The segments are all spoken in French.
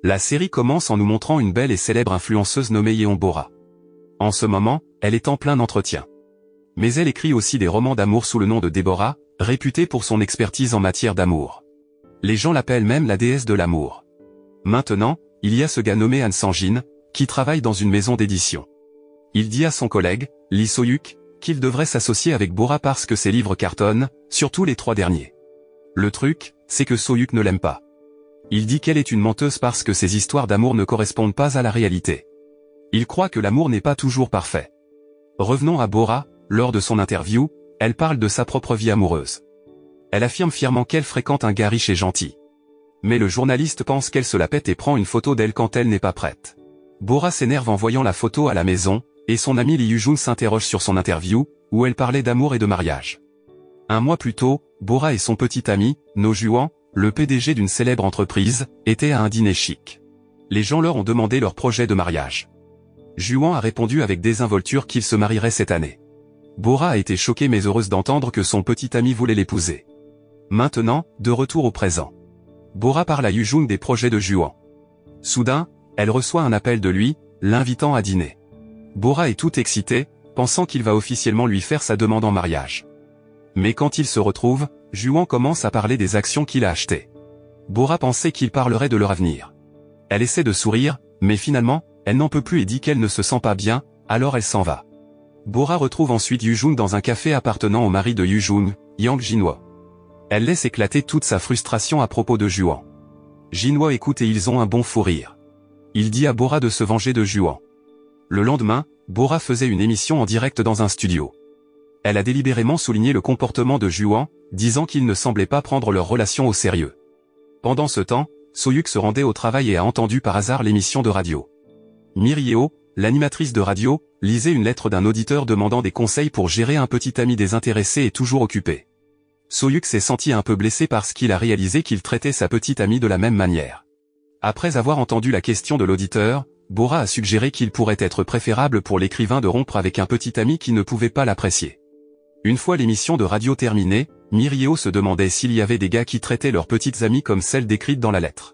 La série commence en nous montrant une belle et célèbre influenceuse nommée Yeon Bora. En ce moment, elle est en plein entretien. Mais elle écrit aussi des romans d'amour sous le nom de Deborah, réputée pour son expertise en matière d'amour. Les gens l'appellent même la déesse de l'amour. Maintenant, il y a ce gars nommé Han Sang-jin, qui travaille dans une maison d'édition. Il dit à son collègue, Lee So-yuk, qu'il devrait s'associer avec Bora parce que ses livres cartonnent, surtout les 3 derniers. Le truc, c'est que So-yuk ne l'aime pas. Il dit qu'elle est une menteuse parce que ses histoires d'amour ne correspondent pas à la réalité. Il croit que l'amour n'est pas toujours parfait. Revenons à Bora, lors de son interview, elle parle de sa propre vie amoureuse. Elle affirme fièrement qu'elle fréquente un gars riche et gentil. Mais le journaliste pense qu'elle se la pète et prend une photo d'elle quand elle n'est pas prête. Bora s'énerve en voyant la photo à la maison, et son ami Lee Yoo-jun s'interroge sur son interview, où elle parlait d'amour et de mariage. Un mois plus tôt, Bora et son petit ami, No Juan, le PDG d'une célèbre entreprise, étaient à un dîner chic. Les gens leur ont demandé leur projet de mariage. Juan a répondu avec désinvolture qu'il se marierait cette année. Bora a été choquée mais heureuse d'entendre que son petit ami voulait l'épouser. Maintenant, de retour au présent. Bora parle à Yoo-jun des projets de Juan. Soudain, elle reçoit un appel de lui, l'invitant à dîner. Bora est toute excitée, pensant qu'il va officiellement lui faire sa demande en mariage. Mais quand ils se retrouvent, Juan commence à parler des actions qu'il a achetées. Bora pensait qu'il parlerait de leur avenir. Elle essaie de sourire, mais finalement, elle n'en peut plus et dit qu'elle ne se sent pas bien, alors elle s'en va. Bora retrouve ensuite Yoo-jun dans un café appartenant au mari de Yoo-jun, Yang Jin-hwa. Elle laisse éclater toute sa frustration à propos de Juan. Jin-hwa écoute et ils ont un bon fou rire. Il dit à Bora de se venger de Juan. Le lendemain, Bora faisait une émission en direct dans un studio. Elle a délibérément souligné le comportement de Juan, disant qu'il ne semblait pas prendre leur relation au sérieux. Pendant ce temps, So-yuk se rendait au travail et a entendu par hasard l'émission de radio. Miryeo, l'animatrice de radio, lisait une lettre d'un auditeur demandant des conseils pour gérer un petit ami désintéressé et toujours occupé. So-yuk s'est senti un peu blessé parce qu'il a réalisé qu'il traitait sa petite amie de la même manière. Après avoir entendu la question de l'auditeur, Bora a suggéré qu'il pourrait être préférable pour l'écrivain de rompre avec un petit ami qui ne pouvait pas l'apprécier. Une fois l'émission de radio terminée, Miryeo se demandait s'il y avait des gars qui traitaient leurs petites amies comme celles décrites dans la lettre.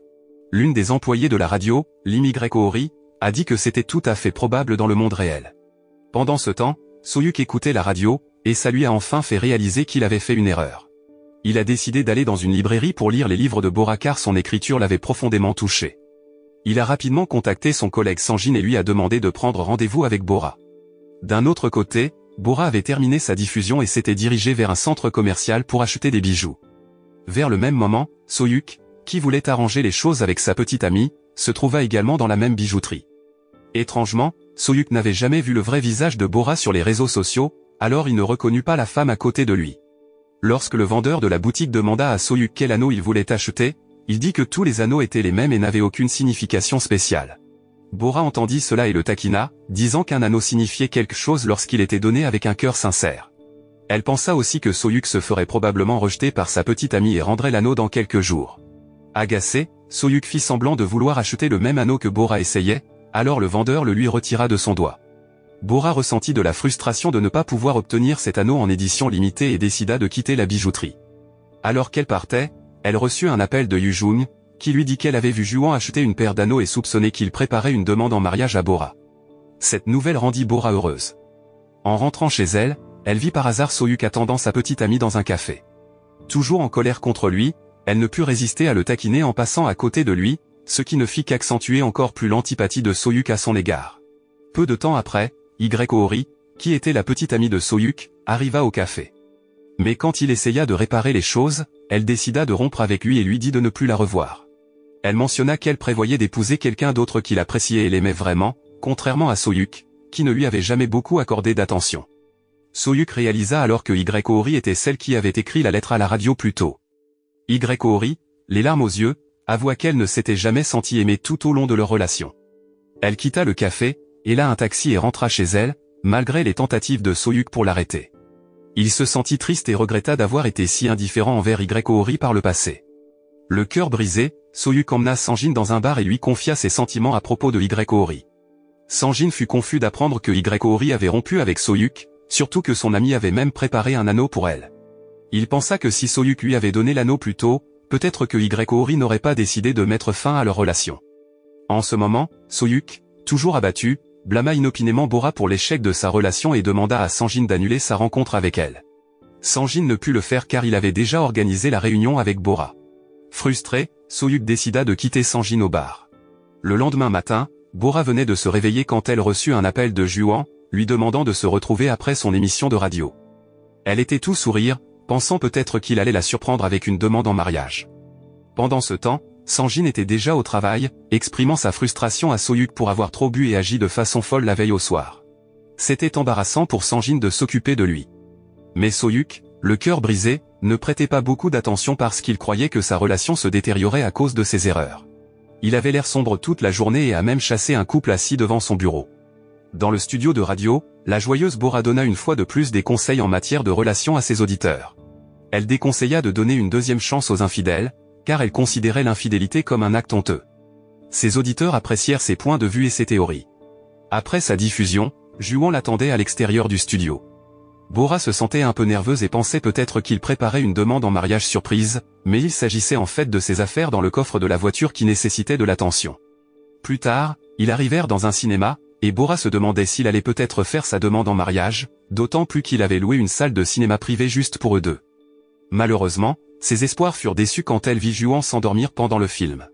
L'une des employées de la radio, Lim Y-Ohori, a dit que c'était tout à fait probable dans le monde réel. Pendant ce temps, So-yuk écoutait la radio, et ça lui a enfin fait réaliser qu'il avait fait une erreur. Il a décidé d'aller dans une librairie pour lire les livres de Bora car son écriture l'avait profondément touché. Il a rapidement contacté son collègue Sang-jin et lui a demandé de prendre rendez-vous avec Bora. D'un autre côté, Bora avait terminé sa diffusion et s'était dirigé vers un centre commercial pour acheter des bijoux. Vers le même moment, So-yuk, qui voulait arranger les choses avec sa petite amie, se trouva également dans la même bijouterie. Étrangement, So-yuk n'avait jamais vu le vrai visage de Bora sur les réseaux sociaux, alors il ne reconnut pas la femme à côté de lui. Lorsque le vendeur de la boutique demanda à So-yuk quel anneau il voulait acheter, il dit que tous les anneaux étaient les mêmes et n'avaient aucune signification spéciale. Bora entendit cela et le taquina, disant qu'un anneau signifiait quelque chose lorsqu'il était donné avec un cœur sincère. Elle pensa aussi que So-yuk se ferait probablement rejeter par sa petite amie et rendrait l'anneau dans quelques jours. Agacé, So-yuk fit semblant de vouloir acheter le même anneau que Bora essayait, alors le vendeur le lui retira de son doigt. Bora ressentit de la frustration de ne pas pouvoir obtenir cet anneau en édition limitée et décida de quitter la bijouterie. Alors qu'elle partait, elle reçut un appel de Yoo-jun, qui lui dit qu'elle avait vu Juan acheter une paire d'anneaux et soupçonnait qu'il préparait une demande en mariage à Bora. Cette nouvelle rendit Bora heureuse. En rentrant chez elle, elle vit par hasard So-yuk attendant sa petite amie dans un café. Toujours en colère contre lui, elle ne put résister à le taquiner en passant à côté de lui, ce qui ne fit qu'accentuer encore plus l'antipathie de So-yuk à son égard. Peu de temps après, Y-Ohori, qui était la petite amie de So-yuk, arriva au café. Mais quand il essaya de réparer les choses, elle décida de rompre avec lui et lui dit de ne plus la revoir. Elle mentionna qu'elle prévoyait d'épouser quelqu'un d'autre qu'il appréciait et l'aimait vraiment, contrairement à So-yuk, qui ne lui avait jamais beaucoup accordé d'attention. So-yuk réalisa alors que Y-Ohori était celle qui avait écrit la lettre à la radio plus tôt. Y-Ohori, les larmes aux yeux, avoua qu'elle ne s'était jamais sentie aimée tout au long de leur relation. Elle quitta le café, héla un taxi et rentra chez elle, malgré les tentatives de So-yuk pour l'arrêter. Il se sentit triste et regretta d'avoir été si indifférent envers Y-Ohori par le passé. Le cœur brisé, So-yuk emmena Sang-jin dans un bar et lui confia ses sentiments à propos de Y-Ohori. Sang-jin fut confus d'apprendre que Y-Ohori avait rompu avec So-yuk, surtout que son ami avait même préparé un anneau pour elle. Il pensa que si So-yuk lui avait donné l'anneau plus tôt, peut-être que Y-Ohori n'aurait pas décidé de mettre fin à leur relation. En ce moment, Soyuk, toujours abattu, blâma inopinément Bora pour l'échec de sa relation et demanda à Sanjin d'annuler sa rencontre avec elle. Sanjin ne put le faire car il avait déjà organisé la réunion avec Bora. Frustré, Soyuk décida de quitter Sanjin au bar. Le lendemain matin, Bora venait de se réveiller quand elle reçut un appel de Juan, lui demandant de se retrouver après son émission de radio. Elle était tout sourire, pensant peut-être qu'il allait la surprendre avec une demande en mariage. Pendant ce temps, Sanjin était déjà au travail, exprimant sa frustration à Soyuk pour avoir trop bu et agi de façon folle la veille au soir. C'était embarrassant pour Sanjin de s'occuper de lui. Mais Soyuk, le cœur brisé, ne prêtait pas beaucoup d'attention parce qu'il croyait que sa relation se détériorait à cause de ses erreurs. Il avait l'air sombre toute la journée et a même chassé un couple assis devant son bureau. Dans le studio de radio, la joyeuse Bora donna une fois de plus des conseils en matière de relations à ses auditeurs. Elle déconseilla de donner une deuxième chance aux infidèles, car elle considérait l'infidélité comme un acte honteux. Ses auditeurs apprécièrent ses points de vue et ses théories. Après sa diffusion, Juan l'attendait à l'extérieur du studio. Bora se sentait un peu nerveuse et pensait peut-être qu'il préparait une demande en mariage surprise, mais il s'agissait en fait de ses affaires dans le coffre de la voiture qui nécessitaient de l'attention. Plus tard, ils arrivèrent dans un cinéma, et Bora se demandait s'il allait peut-être faire sa demande en mariage, d'autant plus qu'il avait loué une salle de cinéma privée juste pour eux deux. Malheureusement, ses espoirs furent déçus quand elle vit Juan s'endormir pendant le film.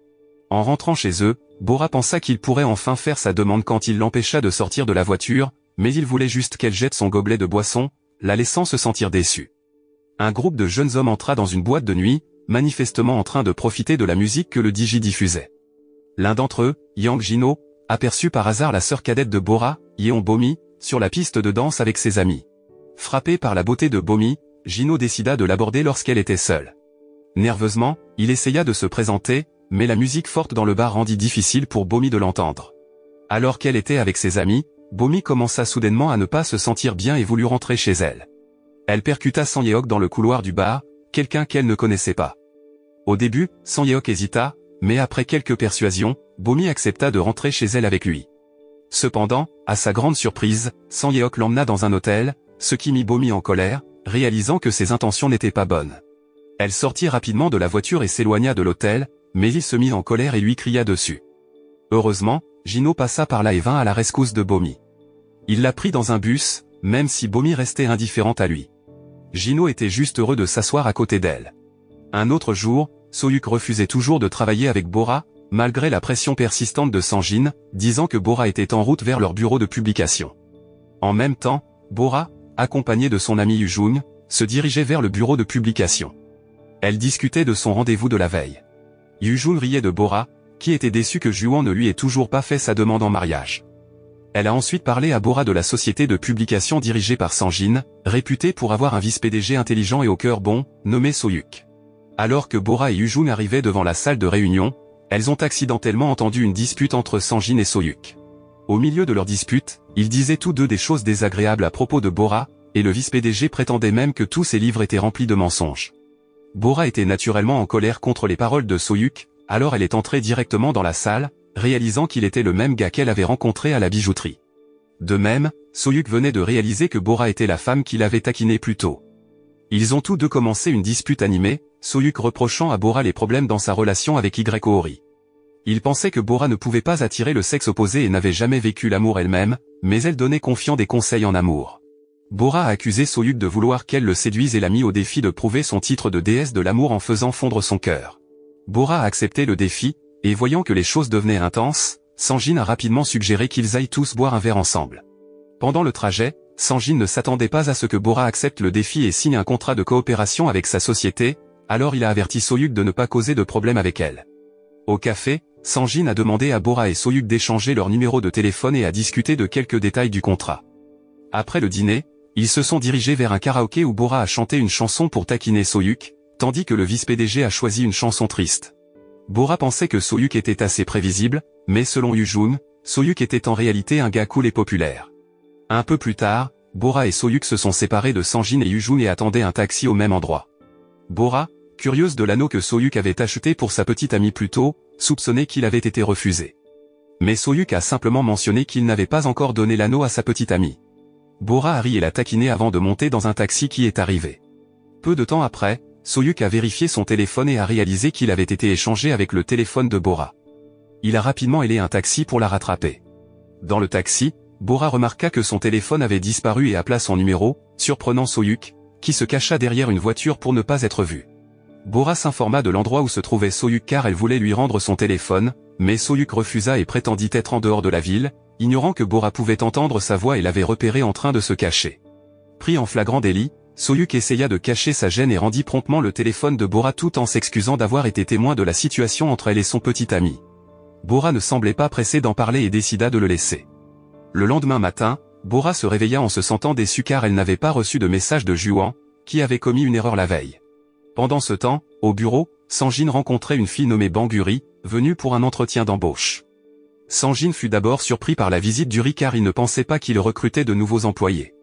En rentrant chez eux, Bora pensa qu'il pourrait enfin faire sa demande quand il l'empêcha de sortir de la voiture, mais il voulait juste qu'elle jette son gobelet de boisson, la laissant se sentir déçue. Un groupe de jeunes hommes entra dans une boîte de nuit, manifestement en train de profiter de la musique que le DJ diffusait. L'un d'entre eux, Yang Jino, aperçut par hasard la sœur cadette de Bora, Yeon Bomi, sur la piste de danse avec ses amis. Frappé par la beauté de Bomi, Jino décida de l'aborder lorsqu'elle était seule. Nerveusement, il essaya de se présenter, mais la musique forte dans le bar rendit difficile pour Bomi de l'entendre. Alors qu'elle était avec ses amis, Bomi commença soudainement à ne pas se sentir bien et voulut rentrer chez elle. Elle percuta Sang Yeok dans le couloir du bar, quelqu'un qu'elle ne connaissait pas. Au début, Sang Yeok hésita, mais après quelques persuasions, Bomi accepta de rentrer chez elle avec lui. Cependant, à sa grande surprise, Sang Yeok l'emmena dans un hôtel, ce qui mit Bomi en colère, réalisant que ses intentions n'étaient pas bonnes. Elle sortit rapidement de la voiture et s'éloigna de l'hôtel, mais il se mit en colère et lui cria dessus. Heureusement, Jino passa par là et vint à la rescousse de Bomi. Il la prit dans un bus, même si Bomi restait indifférente à lui. Jino était juste heureux de s'asseoir à côté d'elle. Un autre jour, Soyuk refusait toujours de travailler avec Bora, malgré la pression persistante de Sanjin, disant que Bora était en route vers leur bureau de publication. En même temps, Bora, accompagnée de son ami Yujung, se dirigeait vers le bureau de publication. Elle discutait de son rendez-vous de la veille. Yujung riait de Bora, qui était déçu que Juan ne lui ait toujours pas fait sa demande en mariage. Elle a ensuite parlé à Bora de la société de publication dirigée par Sanjin, réputée pour avoir un vice-PDG intelligent et au cœur bon, nommé Soyuk. Alors que Bora et Yujung arrivaient devant la salle de réunion, elles ont accidentellement entendu une dispute entre Sanjin et Soyuk. Au milieu de leur dispute, ils disaient tous deux des choses désagréables à propos de Bora, et le vice-PDG prétendait même que tous ses livres étaient remplis de mensonges. Bora était naturellement en colère contre les paroles de Soyuk, alors elle est entrée directement dans la salle, réalisant qu'il était le même gars qu'elle avait rencontré à la bijouterie. De même, Soyuk venait de réaliser que Bora était la femme qu'il avait taquinée plus tôt. Ils ont tous deux commencé une dispute animée, Soyuk reprochant à Bora les problèmes dans sa relation avec Ori. Il pensait que Bora ne pouvait pas attirer le sexe opposé et n'avait jamais vécu l'amour elle-même, mais elle donnait confiant des conseils en amour. Bora a accusé Soyuk de vouloir qu'elle le séduise et l'a mis au défi de prouver son titre de déesse de l'amour en faisant fondre son cœur. Bora a accepté le défi, et voyant que les choses devenaient intenses, Sanjin a rapidement suggéré qu'ils aillent tous boire un verre ensemble. Pendant le trajet, Sanjin ne s'attendait pas à ce que Bora accepte le défi et signe un contrat de coopération avec sa société, alors il a averti Soyuk de ne pas causer de problème avec elle. Au café, Sanjin a demandé à Bora et Soyuk d'échanger leurs numéros de téléphone et à discuter de quelques détails du contrat. Après le dîner, ils se sont dirigés vers un karaoké où Bora a chanté une chanson pour taquiner Soyuk, tandis que le vice-PDG a choisi une chanson triste. Bora pensait que Soyuk était assez prévisible, mais selon Yujung, Soyuk était en réalité un gars cool et populaire. Un peu plus tard, Bora et Soyuk se sont séparés de Sanjin et Yujung et attendaient un taxi au même endroit. Bora, curieuse de l'anneau que Soyuk avait acheté pour sa petite amie plus tôt, soupçonnait qu'il avait été refusé. Mais Soyuk a simplement mentionné qu'il n'avait pas encore donné l'anneau à sa petite amie. Bora a ri et l'a taquiné avant de monter dans un taxi qui est arrivé. Peu de temps après, Soyuk a vérifié son téléphone et a réalisé qu'il avait été échangé avec le téléphone de Bora. il a rapidement ailé un taxi pour la rattraper. Dans le taxi, Bora remarqua que son téléphone avait disparu et appela son numéro, surprenant Soyuk, qui se cacha derrière une voiture pour ne pas être vu. Bora s'informa de l'endroit où se trouvait Soyuk car elle voulait lui rendre son téléphone, mais Soyuk refusa et prétendit être en dehors de la ville, ignorant que Bora pouvait entendre sa voix et l'avait repéré en train de se cacher. Pris en flagrant délit, Soyuk essaya de cacher sa gêne et rendit promptement le téléphone de Bora tout en s'excusant d'avoir été témoin de la situation entre elle et son petit ami. Bora ne semblait pas pressé d'en parler et décida de le laisser. Le lendemain matin, Bora se réveilla en se sentant déçue car elle n'avait pas reçu de message de Juan, qui avait commis une erreur la veille. Pendant ce temps, au bureau, Sanjin rencontrait une fille nommée Banguri, venue pour un entretien d'embauche. Sanjin fut d'abord surpris par la visite d'Uri car il ne pensait pas qu'il recrutait de nouveaux employés.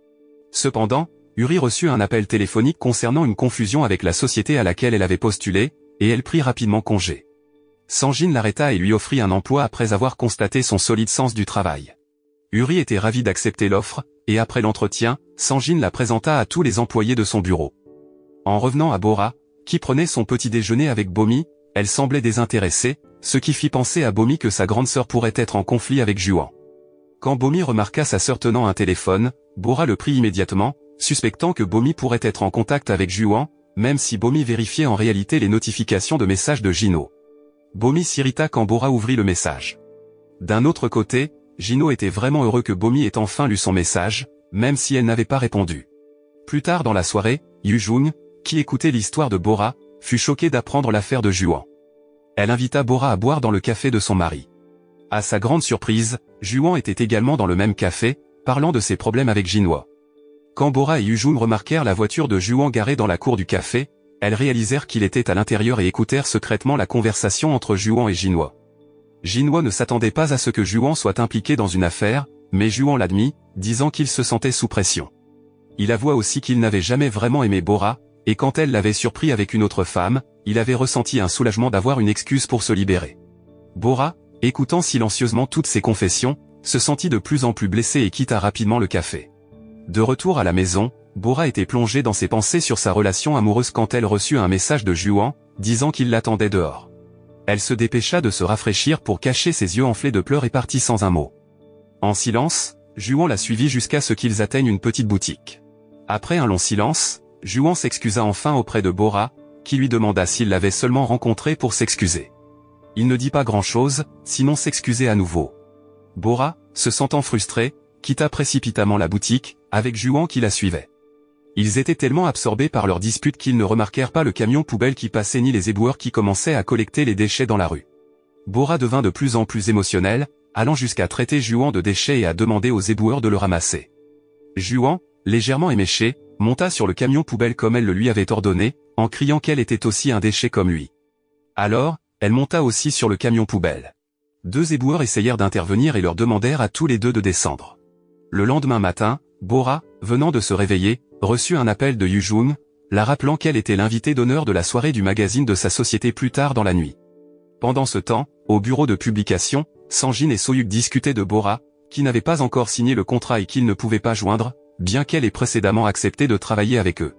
Cependant, Uri reçut un appel téléphonique concernant une confusion avec la société à laquelle elle avait postulé, et elle prit rapidement congé. Sanjin l'arrêta et lui offrit un emploi après avoir constaté son solide sens du travail. Uri était ravi d'accepter l'offre, et après l'entretien, Sanjin la présenta à tous les employés de son bureau. En revenant à Bora, qui prenait son petit déjeuner avec Bomi, elle semblait désintéressée, ce qui fit penser à Bomi que sa grande sœur pourrait être en conflit avec Juan. Quand Bomi remarqua sa sœur tenant un téléphone, Bora le prit immédiatement, suspectant que Bomi pourrait être en contact avec Juan, même si Bomi vérifiait en réalité les notifications de messages de Gino. Bomi s'irrita quand Bora ouvrit le message. D'un autre côté, Gino était vraiment heureux que Bomi ait enfin lu son message, même si elle n'avait pas répondu. Plus tard dans la soirée, Yujung, qui écoutait l'histoire de Bora, fut choquée d'apprendre l'affaire de Juan. Elle invita Bora à boire dans le café de son mari. À sa grande surprise, Juan était également dans le même café, parlant de ses problèmes avec Gino. Quand Bora et Yujung remarquèrent la voiture de Juan garée dans la cour du café, elles réalisèrent qu'il était à l'intérieur et écoutèrent secrètement la conversation entre Juan et Gino. Gino ne s'attendait pas à ce que Juan soit impliqué dans une affaire, mais Juan l'admit, disant qu'il se sentait sous pression. Il avoua aussi qu'il n'avait jamais vraiment aimé Bora, et quand elle l'avait surpris avec une autre femme, il avait ressenti un soulagement d'avoir une excuse pour se libérer. Bora, écoutant silencieusement toutes ces confessions, se sentit de plus en plus blessé et quitta rapidement le café. De retour à la maison, Bora était plongée dans ses pensées sur sa relation amoureuse quand elle reçut un message de Juan, disant qu'il l'attendait dehors. Elle se dépêcha de se rafraîchir pour cacher ses yeux enflés de pleurs et partit sans un mot. En silence, Juan la suivit jusqu'à ce qu'ils atteignent une petite boutique. Après un long silence, Juan s'excusa enfin auprès de Bora, qui lui demanda s'il l'avait seulement rencontré pour s'excuser. Il ne dit pas grand-chose, sinon s'excuser à nouveau. Bora, se sentant frustré, quitta précipitamment la boutique, avec Juan qui la suivait. Ils étaient tellement absorbés par leur dispute qu'ils ne remarquèrent pas le camion poubelle qui passait ni les éboueurs qui commençaient à collecter les déchets dans la rue. Bora devint de plus en plus émotionnel, allant jusqu'à traiter Juan de déchets et à demander aux éboueurs de le ramasser. Juan, légèrement éméché, monta sur le camion poubelle comme elle le lui avait ordonné, en criant qu'elle était aussi un déchet comme lui. Alors, elle monta aussi sur le camion poubelle. Deux éboueurs essayèrent d'intervenir et leur demandèrent à tous les deux de descendre. Le lendemain matin, Bora, venant de se réveiller, reçut un appel de Yujung, la rappelant qu'elle était l'invitée d'honneur de la soirée du magazine de sa société plus tard dans la nuit. Pendant ce temps, au bureau de publication, Sanjin et Soyuk discutaient de Bora, qui n'avait pas encore signé le contrat et qu'ils ne pouvaient pas joindre, bien qu'elle ait précédemment accepté de travailler avec eux.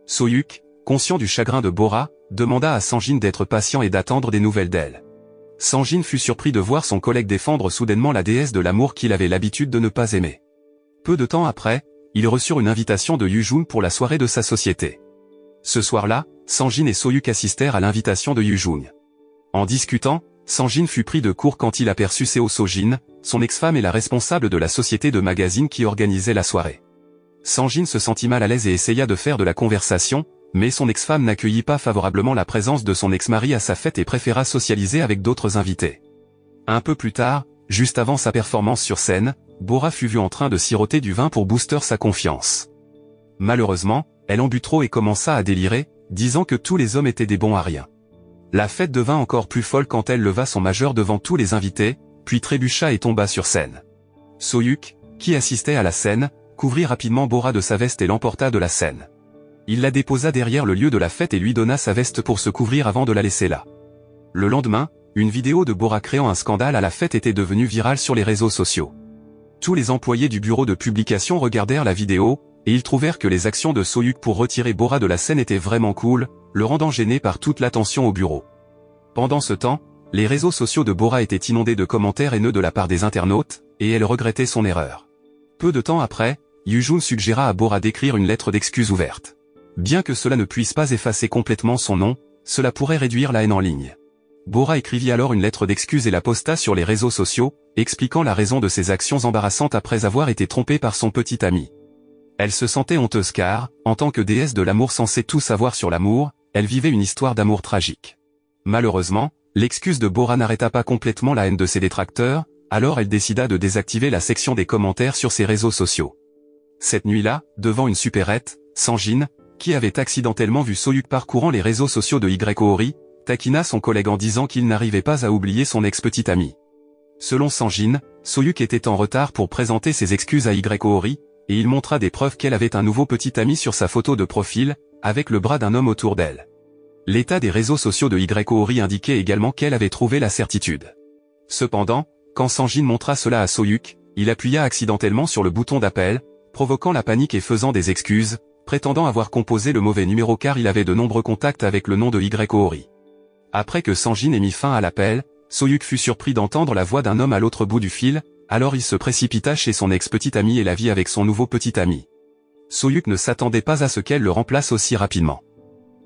Soyuk, conscient du chagrin de Bora, demanda à Sanjin d'être patient et d'attendre des nouvelles d'elle. Sanjin fut surpris de voir son collègue défendre soudainement la déesse de l'amour qu'il avait l'habitude de ne pas aimer. Peu de temps après, ils reçurent une invitation de Yujung pour la soirée de sa société. Ce soir-là, Sanjin et Soyuk assistèrent à l'invitation de Yujung. En discutant, Sanjin fut pris de court quand il aperçut Seo Sojin, son ex-femme et la responsable de la société de magazine qui organisait la soirée. Sanjin se sentit mal à l'aise et essaya de faire de la conversation, mais son ex-femme n'accueillit pas favorablement la présence de son ex-mari à sa fête et préféra socialiser avec d'autres invités. Un peu plus tard, juste avant sa performance sur scène, Bora fut vue en train de siroter du vin pour booster sa confiance. Malheureusement, elle en but trop et commença à délirer, disant que tous les hommes étaient des bons à rien. La fête devint encore plus folle quand elle leva son majeur devant tous les invités, puis trébucha et tomba sur scène. Soyuk, qui assistait à la scène, couvrit rapidement Bora de sa veste et l'emporta de la scène. Il la déposa derrière le lieu de la fête et lui donna sa veste pour se couvrir avant de la laisser là. Le lendemain, une vidéo de Bora créant un scandale à la fête était devenue virale sur les réseaux sociaux. Tous les employés du bureau de publication regardèrent la vidéo, et ils trouvèrent que les actions de Soyuk pour retirer Bora de la scène étaient vraiment cool, le rendant gêné par toute l'attention au bureau. Pendant ce temps, Les réseaux sociaux de Bora étaient inondés de commentaires haineux de la part des internautes, et elle regrettait son erreur. Peu de temps après, Yoo-jun suggéra à Bora d'écrire une lettre d'excuse ouverte. Bien que cela ne puisse pas effacer complètement son nom, cela pourrait réduire la haine en ligne. Bora écrivit alors une lettre d'excuse et la posta sur les réseaux sociaux, expliquant la raison de ses actions embarrassantes après avoir été trompée par son petit ami. Elle se sentait honteuse car, en tant que déesse de l'amour censée tout savoir sur l'amour, elle vivait une histoire d'amour tragique. Malheureusement, l'excuse de Bora n'arrêta pas complètement la haine de ses détracteurs, alors elle décida de désactiver la section des commentaires sur ses réseaux sociaux. Cette nuit-là, devant une supérette, Sanjin, qui avait accidentellement vu Soyuk parcourant les réseaux sociaux de Yori, taquina son collègue en disant qu'il n'arrivait pas à oublier son ex-petite amie. Selon Sanjin, Soyuk était en retard pour présenter ses excuses à Yori, et il montra des preuves qu'elle avait un nouveau petit ami sur sa photo de profil, avec le bras d'un homme autour d'elle. L'état des réseaux sociaux de Yori indiquait également qu'elle avait trouvé la certitude. Cependant, quand Sanjin montra cela à Soyuk, il appuya accidentellement sur le bouton d'appel, provoquant la panique et faisant des excuses, prétendant avoir composé le mauvais numéro car il avait de nombreux contacts avec le nom de Yori. Après que Sanjin ait mis fin à l'appel, Soyuk fut surpris d'entendre la voix d'un homme à l'autre bout du fil, alors il se précipita chez son ex-petite amie et la vit avec son nouveau petit ami. Soyuk ne s'attendait pas à ce qu'elle le remplace aussi rapidement.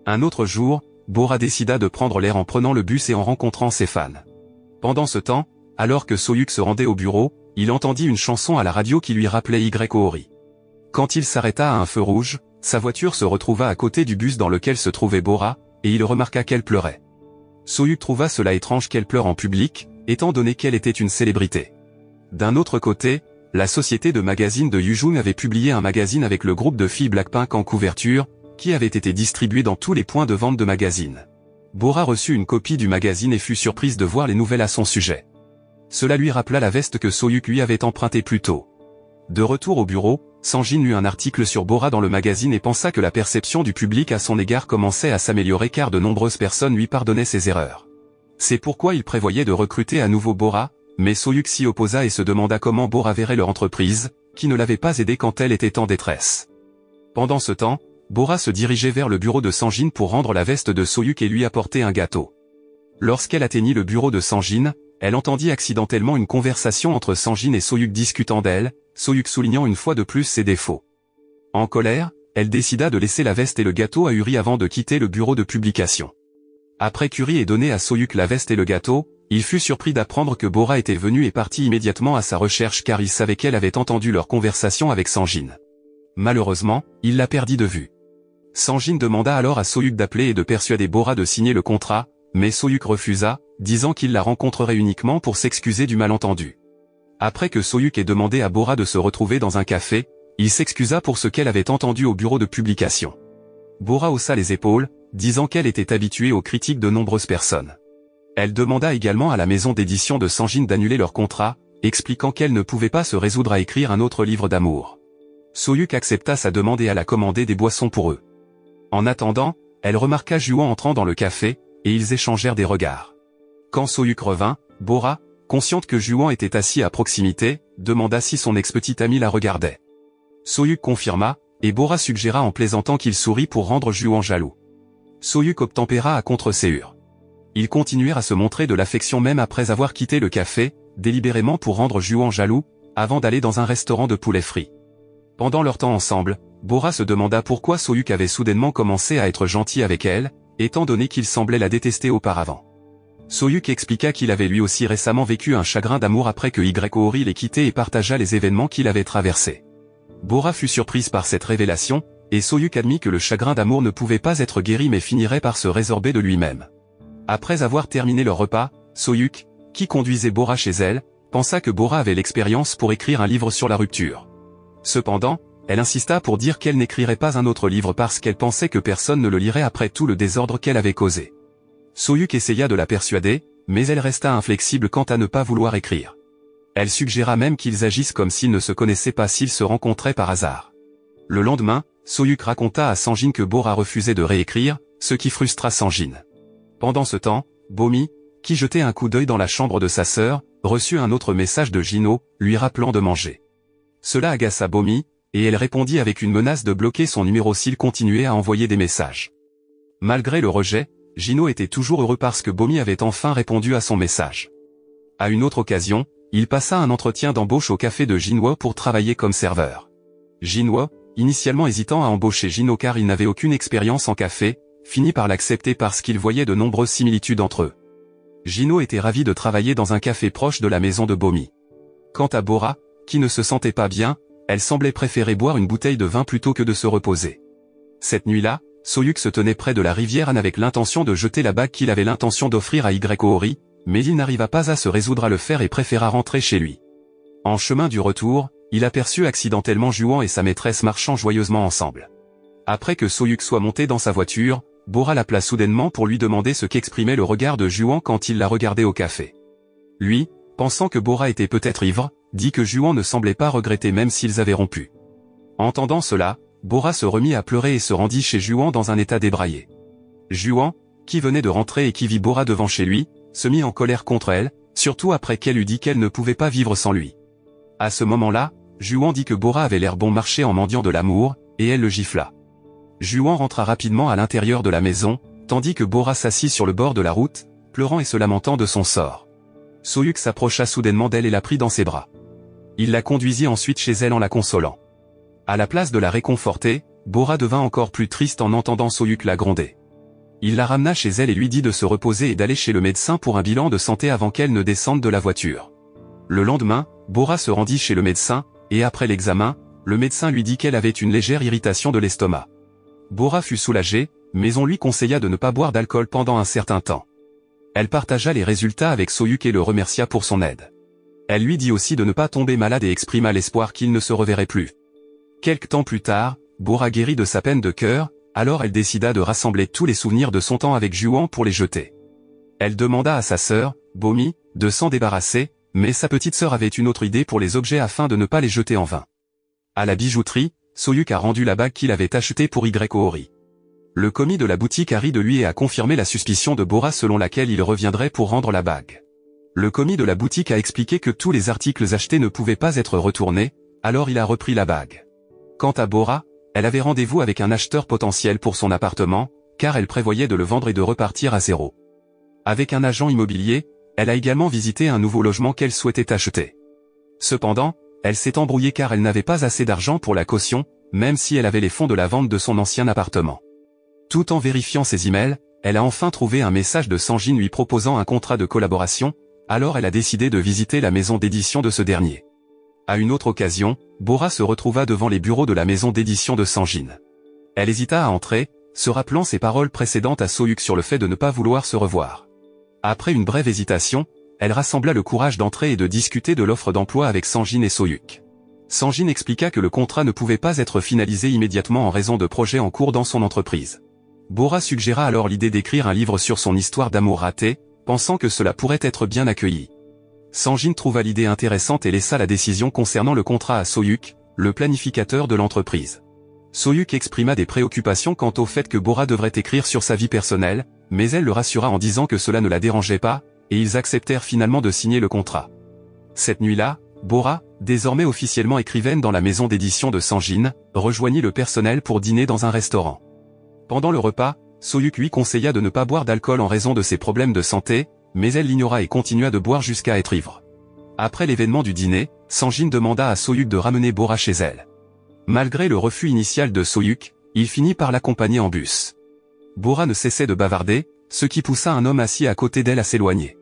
Un autre jour, Bora décida de prendre l'air en prenant le bus et en rencontrant ses fans. Pendant ce temps, alors que Soyuk se rendait au bureau, il entendit une chanson à la radio qui lui rappelait Yori. Quand il s'arrêta à un feu rouge, sa voiture se retrouva à côté du bus dans lequel se trouvait Bora, et il remarqua qu'elle pleurait. Soyuk trouva cela étrange qu'elle pleure en public, étant donné qu'elle était une célébrité. D'un autre côté, la société de magazines de Yoo-jun avait publié un magazine avec le groupe de filles Blackpink en couverture, qui avait été distribué dans tous les points de vente de magazines. Bora reçut une copie du magazine et fut surprise de voir les nouvelles à son sujet. Cela lui rappela la veste que Soyuk lui avait empruntée plus tôt. De retour au bureau, Sanjin lut un article sur Bora dans le magazine et pensa que la perception du public à son égard commençait à s'améliorer car de nombreuses personnes lui pardonnaient ses erreurs. C'est pourquoi il prévoyait de recruter à nouveau Bora, mais Soyuk s'y opposa et se demanda comment Bora verrait leur entreprise, qui ne l'avait pas aidée quand elle était en détresse. Pendant ce temps, Bora se dirigeait vers le bureau de Sanjin pour rendre la veste de Soyuk et lui apporter un gâteau. Lorsqu'elle atteignit le bureau de Sanjin, elle entendit accidentellement une conversation entre Sanjin et Soyuk discutant d'elle, Soyuk soulignant une fois de plus ses défauts. En colère, elle décida de laisser la veste et le gâteau à Yuri avant de quitter le bureau de publication. Après qu'Yuri ait donné à Soyuk la veste et le gâteau, il fut surpris d'apprendre que Bora était venue et partit immédiatement à sa recherche car il savait qu'elle avait entendu leur conversation avec Sanjin. Malheureusement, il la perdit de vue. Sanjin demanda alors à Soyuk d'appeler et de persuader Bora de signer le contrat, mais Soyuk refusa, disant qu'il la rencontrerait uniquement pour s'excuser du malentendu. Après que Soyuk ait demandé à Bora de se retrouver dans un café, il s'excusa pour ce qu'elle avait entendu au bureau de publication. Bora haussa les épaules, disant qu'elle était habituée aux critiques de nombreuses personnes. Elle demanda également à la maison d'édition de Sanjin d'annuler leur contrat, expliquant qu'elle ne pouvait pas se résoudre à écrire un autre livre d'amour. Soyuk accepta sa demande et alla commander des boissons pour eux. En attendant, elle remarqua Juan entrant dans le café, et ils échangèrent des regards. Quand Soyuk revint, Bora, consciente que Juan était assis à proximité, demanda si son ex-petite amie la regardait. Soyuk confirma, et Bora suggéra en plaisantant qu'il sourit pour rendre Juan jaloux. Soyuk obtempéra à contre-séure. Ils continuèrent à se montrer de l'affection même après avoir quitté le café, délibérément pour rendre Juan jaloux, avant d'aller dans un restaurant de poulet frit. Pendant leur temps ensemble, Bora se demanda pourquoi Soyuk avait soudainement commencé à être gentil avec elle, étant donné qu'il semblait la détester auparavant. Soyuk expliqua qu'il avait lui aussi récemment vécu un chagrin d'amour après que Yori l'ait quitté et partagea les événements qu'il avait traversés. Bora fut surprise par cette révélation, et Soyuk admit que le chagrin d'amour ne pouvait pas être guéri mais finirait par se résorber de lui-même. Après avoir terminé leur repas, Soyuk, qui conduisait Bora chez elle, pensa que Bora avait l'expérience pour écrire un livre sur la rupture. Cependant, elle insista pour dire qu'elle n'écrirait pas un autre livre parce qu'elle pensait que personne ne le lirait après tout le désordre qu'elle avait causé. Soyuk essaya de la persuader, mais elle resta inflexible quant à ne pas vouloir écrire. Elle suggéra même qu'ils agissent comme s'ils ne se connaissaient pas s'ils se rencontraient par hasard. Le lendemain, Soyuk raconta à Sanjin que Bora refusait de réécrire, ce qui frustra Sanjin. Pendant ce temps, Bomi, qui jetait un coup d'œil dans la chambre de sa sœur, reçut un autre message de Jino, lui rappelant de manger. Cela agaça Bomi, et elle répondit avec une menace de bloquer son numéro s'il continuait à envoyer des messages. Malgré le rejet, Jino était toujours heureux parce que Bomi avait enfin répondu à son message. À une autre occasion, il passa un entretien d'embauche au café de Jinwo pour travailler comme serveur. Jinwo, initialement hésitant à embaucher Jino car il n'avait aucune expérience en café, finit par l'accepter parce qu'il voyait de nombreuses similitudes entre eux. Jino était ravi de travailler dans un café proche de la maison de Bomi. Quant à Bora, qui ne se sentait pas bien, elle semblait préférer boire une bouteille de vin plutôt que de se reposer. Cette nuit-là, Soyuk se tenait près de la rivière Han avec l'intention de jeter la bague qu'il avait l'intention d'offrir à Yori, mais il n'arriva pas à se résoudre à le faire et préféra rentrer chez lui. En chemin du retour, il aperçut accidentellement Juan et sa maîtresse marchant joyeusement ensemble. Après que Soyuk soit monté dans sa voiture, Bora l'appela soudainement pour lui demander ce qu'exprimait le regard de Juan quand il la regardait au café. Lui, pensant que Bora était peut-être ivre, dit que Juan ne semblait pas regretter même s'ils avaient rompu. Entendant cela, Bora se remit à pleurer et se rendit chez Juan dans un état débraillé. Juan, qui venait de rentrer et qui vit Bora devant chez lui, se mit en colère contre elle, surtout après qu'elle eut dit qu'elle ne pouvait pas vivre sans lui. À ce moment-là, Juan dit que Bora avait l'air bon marché en mendiant de l'amour, et elle le gifla. Juan rentra rapidement à l'intérieur de la maison, tandis que Bora s'assit sur le bord de la route, pleurant et se lamentant de son sort. Soyuk s'approcha soudainement d'elle et la prit dans ses bras. Il la conduisit ensuite chez elle en la consolant. À la place de la réconforter, Bora devint encore plus triste en entendant Soyuk la gronder. Il la ramena chez elle et lui dit de se reposer et d'aller chez le médecin pour un bilan de santé avant qu'elle ne descende de la voiture. Le lendemain, Bora se rendit chez le médecin, et après l'examen, le médecin lui dit qu'elle avait une légère irritation de l'estomac. Bora fut soulagée, mais on lui conseilla de ne pas boire d'alcool pendant un certain temps. Elle partagea les résultats avec Soyuk et le remercia pour son aide. Elle lui dit aussi de ne pas tomber malade et exprima l'espoir qu'il ne se reverrait plus. Quelque temps plus tard, Bora guérit de sa peine de cœur, alors elle décida de rassembler tous les souvenirs de son temps avec Juan pour les jeter. Elle demanda à sa sœur, Bomi, de s'en débarrasser, mais sa petite sœur avait une autre idée pour les objets afin de ne pas les jeter en vain. À la bijouterie, Soyuk a rendu la bague qu'il avait achetée pour Ori. Le commis de la boutique a ri de lui et a confirmé la suspicion de Bora selon laquelle il reviendrait pour rendre la bague. Le commis de la boutique a expliqué que tous les articles achetés ne pouvaient pas être retournés, alors il a repris la bague. Quant à Bora, elle avait rendez-vous avec un acheteur potentiel pour son appartement, car elle prévoyait de le vendre et de repartir à zéro. Avec un agent immobilier, elle a également visité un nouveau logement qu'elle souhaitait acheter. Cependant, elle s'est embrouillée car elle n'avait pas assez d'argent pour la caution, même si elle avait les fonds de la vente de son ancien appartement. Tout en vérifiant ses emails, elle a enfin trouvé un message de Sanjin lui proposant un contrat de collaboration, alors elle a décidé de visiter la maison d'édition de ce dernier. À une autre occasion, Bora se retrouva devant les bureaux de la maison d'édition de Sanjin. Elle hésita à entrer, se rappelant ses paroles précédentes à Soyuk sur le fait de ne pas vouloir se revoir. Après une brève hésitation, elle rassembla le courage d'entrer et de discuter de l'offre d'emploi avec Sanjin et Soyuk. Sanjin expliqua que le contrat ne pouvait pas être finalisé immédiatement en raison de projets en cours dans son entreprise. Bora suggéra alors l'idée d'écrire un livre sur son histoire d'amour ratée, pensant que cela pourrait être bien accueilli. Sanjin trouva l'idée intéressante et laissa la décision concernant le contrat à Soyuk, le planificateur de l'entreprise. Soyuk exprima des préoccupations quant au fait que Bora devrait écrire sur sa vie personnelle, mais elle le rassura en disant que cela ne la dérangeait pas, et ils acceptèrent finalement de signer le contrat. Cette nuit-là, Bora, désormais officiellement écrivaine dans la maison d'édition de Sanjin, rejoignit le personnel pour dîner dans un restaurant. Pendant le repas, Soyuk lui conseilla de ne pas boire d'alcool en raison de ses problèmes de santé, mais elle l'ignora et continua de boire jusqu'à être ivre. Après l'événement du dîner, Sanjin demanda à Soyuk de ramener Bora chez elle. Malgré le refus initial de Soyuk, il finit par l'accompagner en bus. Bora ne cessait de bavarder, ce qui poussa un homme assis à côté d'elle à s'éloigner.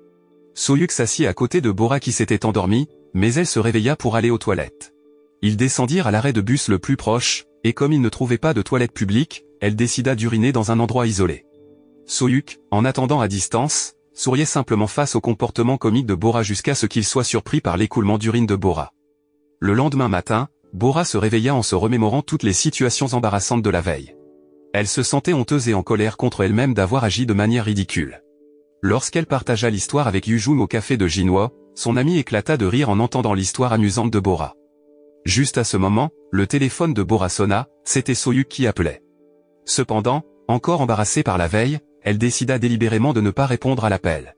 Soyuk s'assit à côté de Bora qui s'était endormie, mais elle se réveilla pour aller aux toilettes. Ils descendirent à l'arrêt de bus le plus proche, et comme ils ne trouvaient pas de toilette publique, elle décida d'uriner dans un endroit isolé. Soyuk, en attendant à distance, souriait simplement face au comportement comique de Bora jusqu'à ce qu'il soit surpris par l'écoulement d'urine de Bora. Le lendemain matin, Bora se réveilla en se remémorant toutes les situations embarrassantes de la veille. Elle se sentait honteuse et en colère contre elle-même d'avoir agi de manière ridicule. Lorsqu'elle partagea l'histoire avec Yujun au café de Jinwo, son ami éclata de rire en entendant l'histoire amusante de Bora. Juste à ce moment, le téléphone de Bora sonna, c'était Soyuk qui appelait. Cependant, encore embarrassée par la veille, elle décida délibérément de ne pas répondre à l'appel.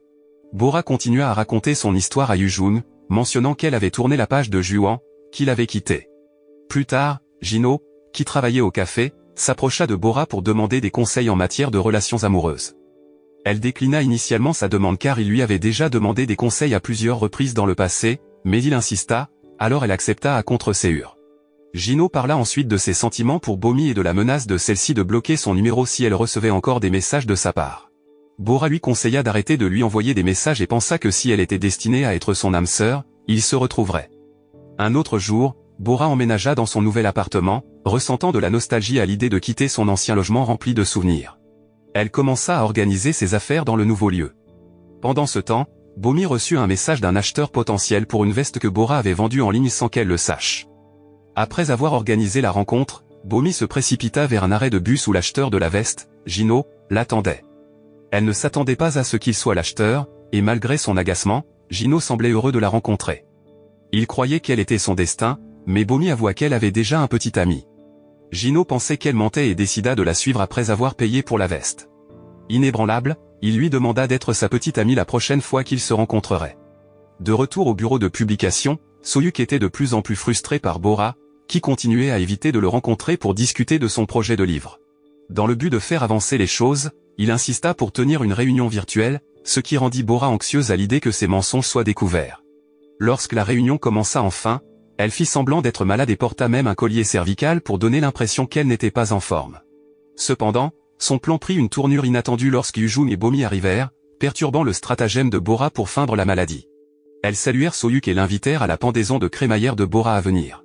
Bora continua à raconter son histoire à Yujun, mentionnant qu'elle avait tourné la page de Juan, qu'il avait quitté. Plus tard, Jino, qui travaillait au café, s'approcha de Bora pour demander des conseils en matière de relations amoureuses. Elle déclina initialement sa demande car il lui avait déjà demandé des conseils à plusieurs reprises dans le passé, mais il insista, alors elle accepta à contre-séure. Gino parla ensuite de ses sentiments pour Bomi et de la menace de celle-ci de bloquer son numéro si elle recevait encore des messages de sa part. Bora lui conseilla d'arrêter de lui envoyer des messages et pensa que si elle était destinée à être son âme sœur, ils se retrouveraient. Un autre jour, Bora emménagea dans son nouvel appartement, ressentant de la nostalgie à l'idée de quitter son ancien logement rempli de souvenirs. Elle commença à organiser ses affaires dans le nouveau lieu. Pendant ce temps, Bomi reçut un message d'un acheteur potentiel pour une veste que Bora avait vendue en ligne sans qu'elle le sache. Après avoir organisé la rencontre, Bomi se précipita vers un arrêt de bus où l'acheteur de la veste, Gino, l'attendait. Elle ne s'attendait pas à ce qu'il soit l'acheteur, et malgré son agacement, Gino semblait heureux de la rencontrer. Il croyait qu'elle était son destin, mais Bomi avoua qu'elle avait déjà un petit ami. Gino pensait qu'elle mentait et décida de la suivre après avoir payé pour la veste. Inébranlable, il lui demanda d'être sa petite amie la prochaine fois qu'ils se rencontreraient. De retour au bureau de publication, Soyuk était de plus en plus frustré par Bora, qui continuait à éviter de le rencontrer pour discuter de son projet de livre. Dans le but de faire avancer les choses, il insista pour tenir une réunion virtuelle, ce qui rendit Bora anxieuse à l'idée que ses mensonges soient découverts. Lorsque la réunion commença enfin, elle fit semblant d'être malade et porta même un collier cervical pour donner l'impression qu'elle n'était pas en forme. Cependant, son plan prit une tournure inattendue lorsque Yujun et Bomi arrivèrent, perturbant le stratagème de Bora pour feindre la maladie. Elles saluèrent Soyuk et l'invitèrent à la pendaison de crémaillère de Bora à venir.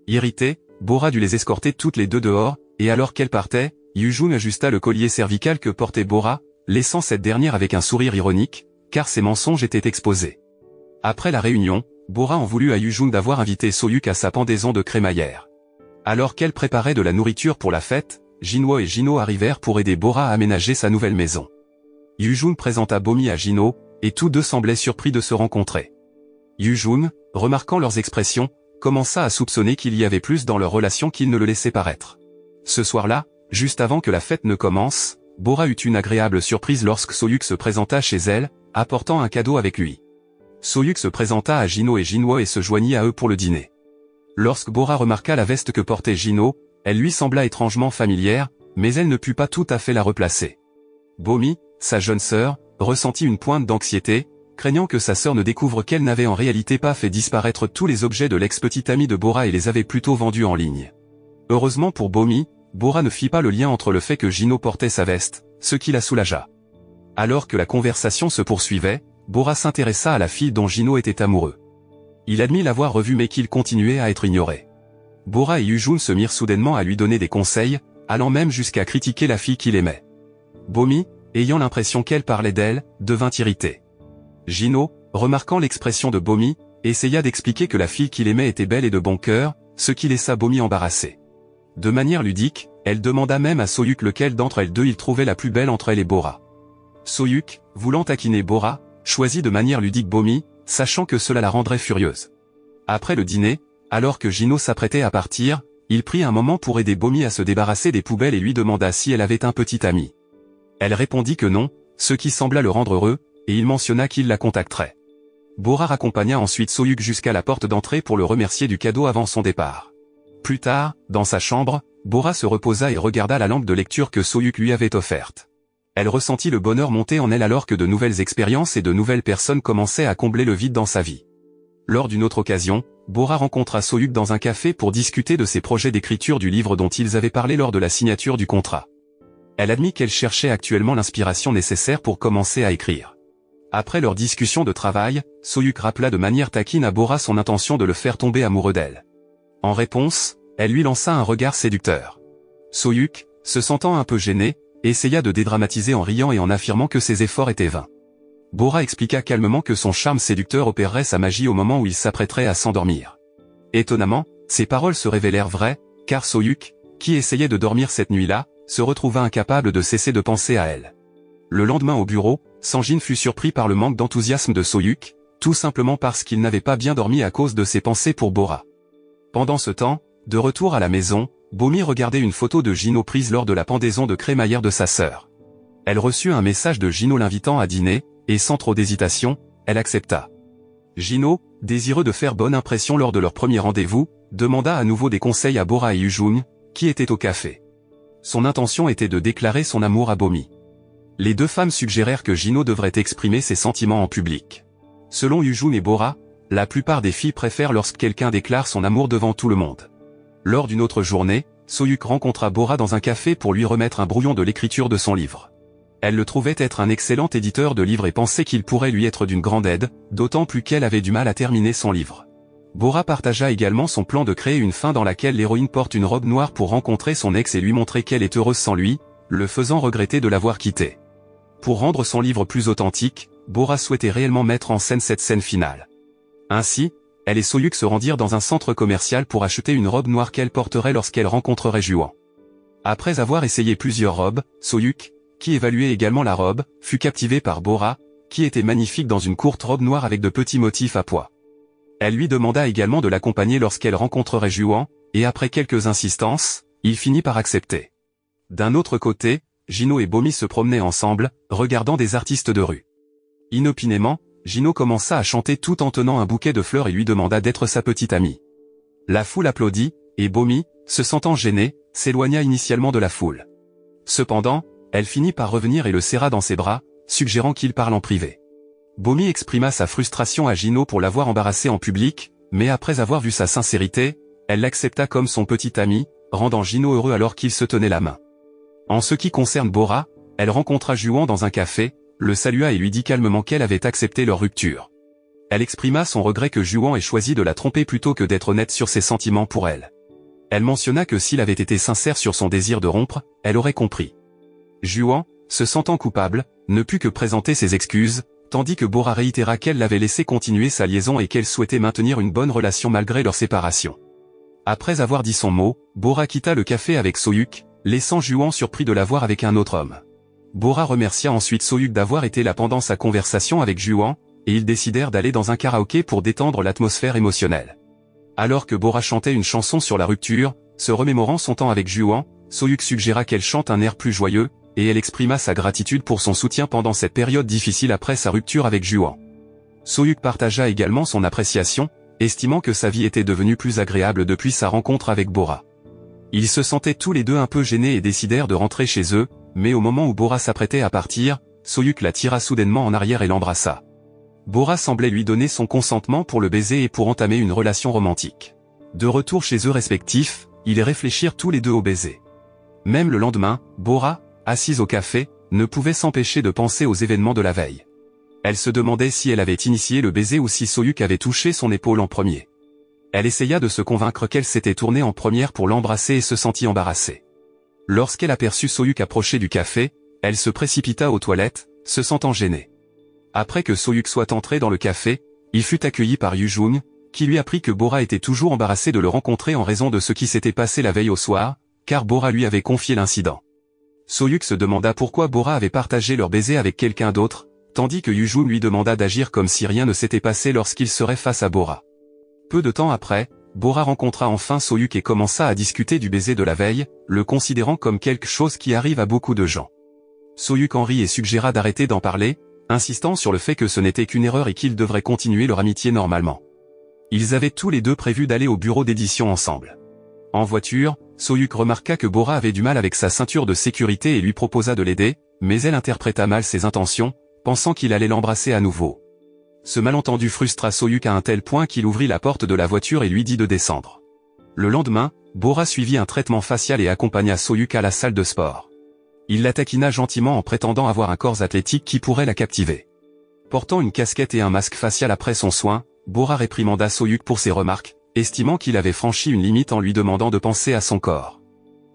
Irritée, Bora dut les escorter toutes les deux dehors, et alors qu'elle partait, Yujun ajusta le collier cervical que portait Bora, laissant cette dernière avec un sourire ironique, car ses mensonges étaient exposés. Après la réunion, Bora en voulut à Yujun d'avoir invité Soyuk à sa pendaison de crémaillère. Alors qu'elle préparait de la nourriture pour la fête, Jinwo et Gino arrivèrent pour aider Bora à aménager sa nouvelle maison. Yujun présenta Bomi à Gino, et tous deux semblaient surpris de se rencontrer. Yujun, remarquant leurs expressions, commença à soupçonner qu'il y avait plus dans leur relation qu'il ne le laissait paraître. Ce soir-là, juste avant que la fête ne commence, Bora eut une agréable surprise lorsque Soyuk se présenta chez elle, apportant un cadeau avec lui. Soyuk se présenta à Gino et Jinwo et se joignit à eux pour le dîner. Lorsque Bora remarqua la veste que portait Gino, elle lui sembla étrangement familière, mais elle ne put pas tout à fait la replacer. Bomi, sa jeune sœur, ressentit une pointe d'anxiété, craignant que sa sœur ne découvre qu'elle n'avait en réalité pas fait disparaître tous les objets de l'ex-petite amie de Bora et les avait plutôt vendus en ligne. Heureusement pour Bomi, Bora ne fit pas le lien entre le fait que Gino portait sa veste, ce qui la soulagea. Alors que la conversation se poursuivait, Bora s'intéressa à la fille dont Gino était amoureux. Il admit l'avoir revue mais qu'il continuait à être ignoré. Bora et Yujun se mirent soudainement à lui donner des conseils, allant même jusqu'à critiquer la fille qu'il aimait. Bomi, ayant l'impression qu'elle parlait d'elle, devint irrité. Gino, remarquant l'expression de Bomi, essaya d'expliquer que la fille qu'il aimait était belle et de bon cœur, ce qui laissa Bomi embarrassée. De manière ludique, elle demanda même à Soyuk lequel d'entre elles deux il trouvait la plus belle entre elle et Bora. Soyuk, voulant taquiner Bora, choisit de manière ludique Bomi, sachant que cela la rendrait furieuse. Après le dîner, alors que Gino s'apprêtait à partir, il prit un moment pour aider Bomi à se débarrasser des poubelles et lui demanda si elle avait un petit ami. Elle répondit que non, ce qui sembla le rendre heureux, et il mentionna qu'il la contacterait. Bora raccompagna ensuite Soyuk jusqu'à la porte d'entrée pour le remercier du cadeau avant son départ. Plus tard, dans sa chambre, Bora se reposa et regarda la lampe de lecture que Soyuk lui avait offerte. Elle ressentit le bonheur monter en elle alors que de nouvelles expériences et de nouvelles personnes commençaient à combler le vide dans sa vie. Lors d'une autre occasion, Bora rencontra Soyuk dans un café pour discuter de ses projets d'écriture du livre dont ils avaient parlé lors de la signature du contrat. Elle admit qu'elle cherchait actuellement l'inspiration nécessaire pour commencer à écrire. Après leur discussion de travail, Soyuk rappela de manière taquine à Bora son intention de le faire tomber amoureux d'elle. En réponse, elle lui lança un regard séducteur. Soyuk, se sentant un peu gêné, essaya de dédramatiser en riant et en affirmant que ses efforts étaient vains. Bora expliqua calmement que son charme séducteur opérerait sa magie au moment où il s'apprêterait à s'endormir. Étonnamment, ces paroles se révélèrent vraies, car Soyuk, qui essayait de dormir cette nuit-là, se retrouva incapable de cesser de penser à elle. Le lendemain au bureau, Sanjin fut surpris par le manque d'enthousiasme de Soyuk, tout simplement parce qu'il n'avait pas bien dormi à cause de ses pensées pour Bora. Pendant ce temps, de retour à la maison, Bomi regardait une photo de Gino prise lors de la pendaison de crémaillère de sa sœur. Elle reçut un message de Gino l'invitant à dîner, et sans trop d'hésitation, elle accepta. Gino, désireux de faire bonne impression lors de leur premier rendez-vous, demanda à nouveau des conseils à Bora et Yujun, qui étaient au café. Son intention était de déclarer son amour à Bomi. Les deux femmes suggérèrent que Jino devrait exprimer ses sentiments en public. Selon Yujun et Bora, la plupart des filles préfèrent lorsque quelqu'un déclare son amour devant tout le monde. Lors d'une autre journée, Soyuk rencontra Bora dans un café pour lui remettre un brouillon de l'écriture de son livre. Elle le trouvait être un excellent éditeur de livres et pensait qu'il pourrait lui être d'une grande aide, d'autant plus qu'elle avait du mal à terminer son livre. Bora partagea également son plan de créer une fin dans laquelle l'héroïne porte une robe noire pour rencontrer son ex et lui montrer qu'elle est heureuse sans lui, le faisant regretter de l'avoir quitté. Pour rendre son livre plus authentique, Bora souhaitait réellement mettre en scène cette scène finale. Ainsi, elle et Soyuk se rendirent dans un centre commercial pour acheter une robe noire qu'elle porterait lorsqu'elle rencontrerait Juan. Après avoir essayé plusieurs robes, Soyuk, qui évaluait également la robe, fut captivée par Bora, qui était magnifique dans une courte robe noire avec de petits motifs à pois. Elle lui demanda également de l'accompagner lorsqu'elle rencontrerait Juan, et après quelques insistances, il finit par accepter. D'un autre côté, Jino et Bomi se promenaient ensemble, regardant des artistes de rue. Inopinément, Jino commença à chanter tout en tenant un bouquet de fleurs et lui demanda d'être sa petite amie. La foule applaudit, et Bomi, se sentant gênée, s'éloigna initialement de la foule. Cependant, elle finit par revenir et le serra dans ses bras, suggérant qu'il parle en privé. Bomi exprima sa frustration à Jino pour l'avoir embarrassée en public, mais après avoir vu sa sincérité, elle l'accepta comme son petit ami, rendant Jino heureux alors qu'ils se tenaient la main. En ce qui concerne Bora, elle rencontra Juan dans un café, le salua et lui dit calmement qu'elle avait accepté leur rupture. Elle exprima son regret que Juan ait choisi de la tromper plutôt que d'être honnête sur ses sentiments pour elle. Elle mentionna que s'il avait été sincère sur son désir de rompre, elle aurait compris. Juan, se sentant coupable, ne put que présenter ses excuses, tandis que Bora réitéra qu'elle l'avait laissé continuer sa liaison et qu'elle souhaitait maintenir une bonne relation malgré leur séparation. Après avoir dit son mot, Bora quitta le café avec Soyuk, laissant Juan surpris de la voir avec un autre homme. Bora remercia ensuite Soyuk d'avoir été là pendant sa conversation avec Juan, et ils décidèrent d'aller dans un karaoké pour détendre l'atmosphère émotionnelle. Alors que Bora chantait une chanson sur la rupture, se remémorant son temps avec Juan, Soyuk suggéra qu'elle chante un air plus joyeux, et elle exprima sa gratitude pour son soutien pendant cette période difficile après sa rupture avec Juan. Soyuk partagea également son appréciation, estimant que sa vie était devenue plus agréable depuis sa rencontre avec Bora. Ils se sentaient tous les deux un peu gênés et décidèrent de rentrer chez eux, mais au moment où Bora s'apprêtait à partir, Soyuk la tira soudainement en arrière et l'embrassa. Bora semblait lui donner son consentement pour le baiser et pour entamer une relation romantique. De retour chez eux respectifs, ils réfléchirent tous les deux au baiser. Même le lendemain, Bora, assise au café, ne pouvait s'empêcher de penser aux événements de la veille. Elle se demandait si elle avait initié le baiser ou si Soyuk avait touché son épaule en premier. Elle essaya de se convaincre qu'elle s'était tournée en première pour l'embrasser et se sentit embarrassée. Lorsqu'elle aperçut Soyuk approcher du café, elle se précipita aux toilettes, se sentant gênée. Après que Soyuk soit entré dans le café, il fut accueilli par Yujun, qui lui apprit que Bora était toujours embarrassé de le rencontrer en raison de ce qui s'était passé la veille au soir, car Bora lui avait confié l'incident. Soyuk se demanda pourquoi Bora avait partagé leur baiser avec quelqu'un d'autre, tandis que Yujun lui demanda d'agir comme si rien ne s'était passé lorsqu'il serait face à Bora. Peu de temps après, Bora rencontra enfin Soyuk et commença à discuter du baiser de la veille, le considérant comme quelque chose qui arrive à beaucoup de gens. Soyuk en rit et suggéra d'arrêter d'en parler, insistant sur le fait que ce n'était qu'une erreur et qu'ils devraient continuer leur amitié normalement. Ils avaient tous les deux prévu d'aller au bureau d'édition ensemble. En voiture, Soyuk remarqua que Bora avait du mal avec sa ceinture de sécurité et lui proposa de l'aider, mais elle interpréta mal ses intentions, pensant qu'il allait l'embrasser à nouveau. Ce malentendu frustra Soyuk à un tel point qu'il ouvrit la porte de la voiture et lui dit de descendre. Le lendemain, Bora suivit un traitement facial et accompagna Soyuk à la salle de sport. Il la taquina gentiment en prétendant avoir un corps athlétique qui pourrait la captiver. Portant une casquette et un masque facial après son soin, Bora réprimanda Soyuk pour ses remarques, estimant qu'il avait franchi une limite en lui demandant de penser à son corps.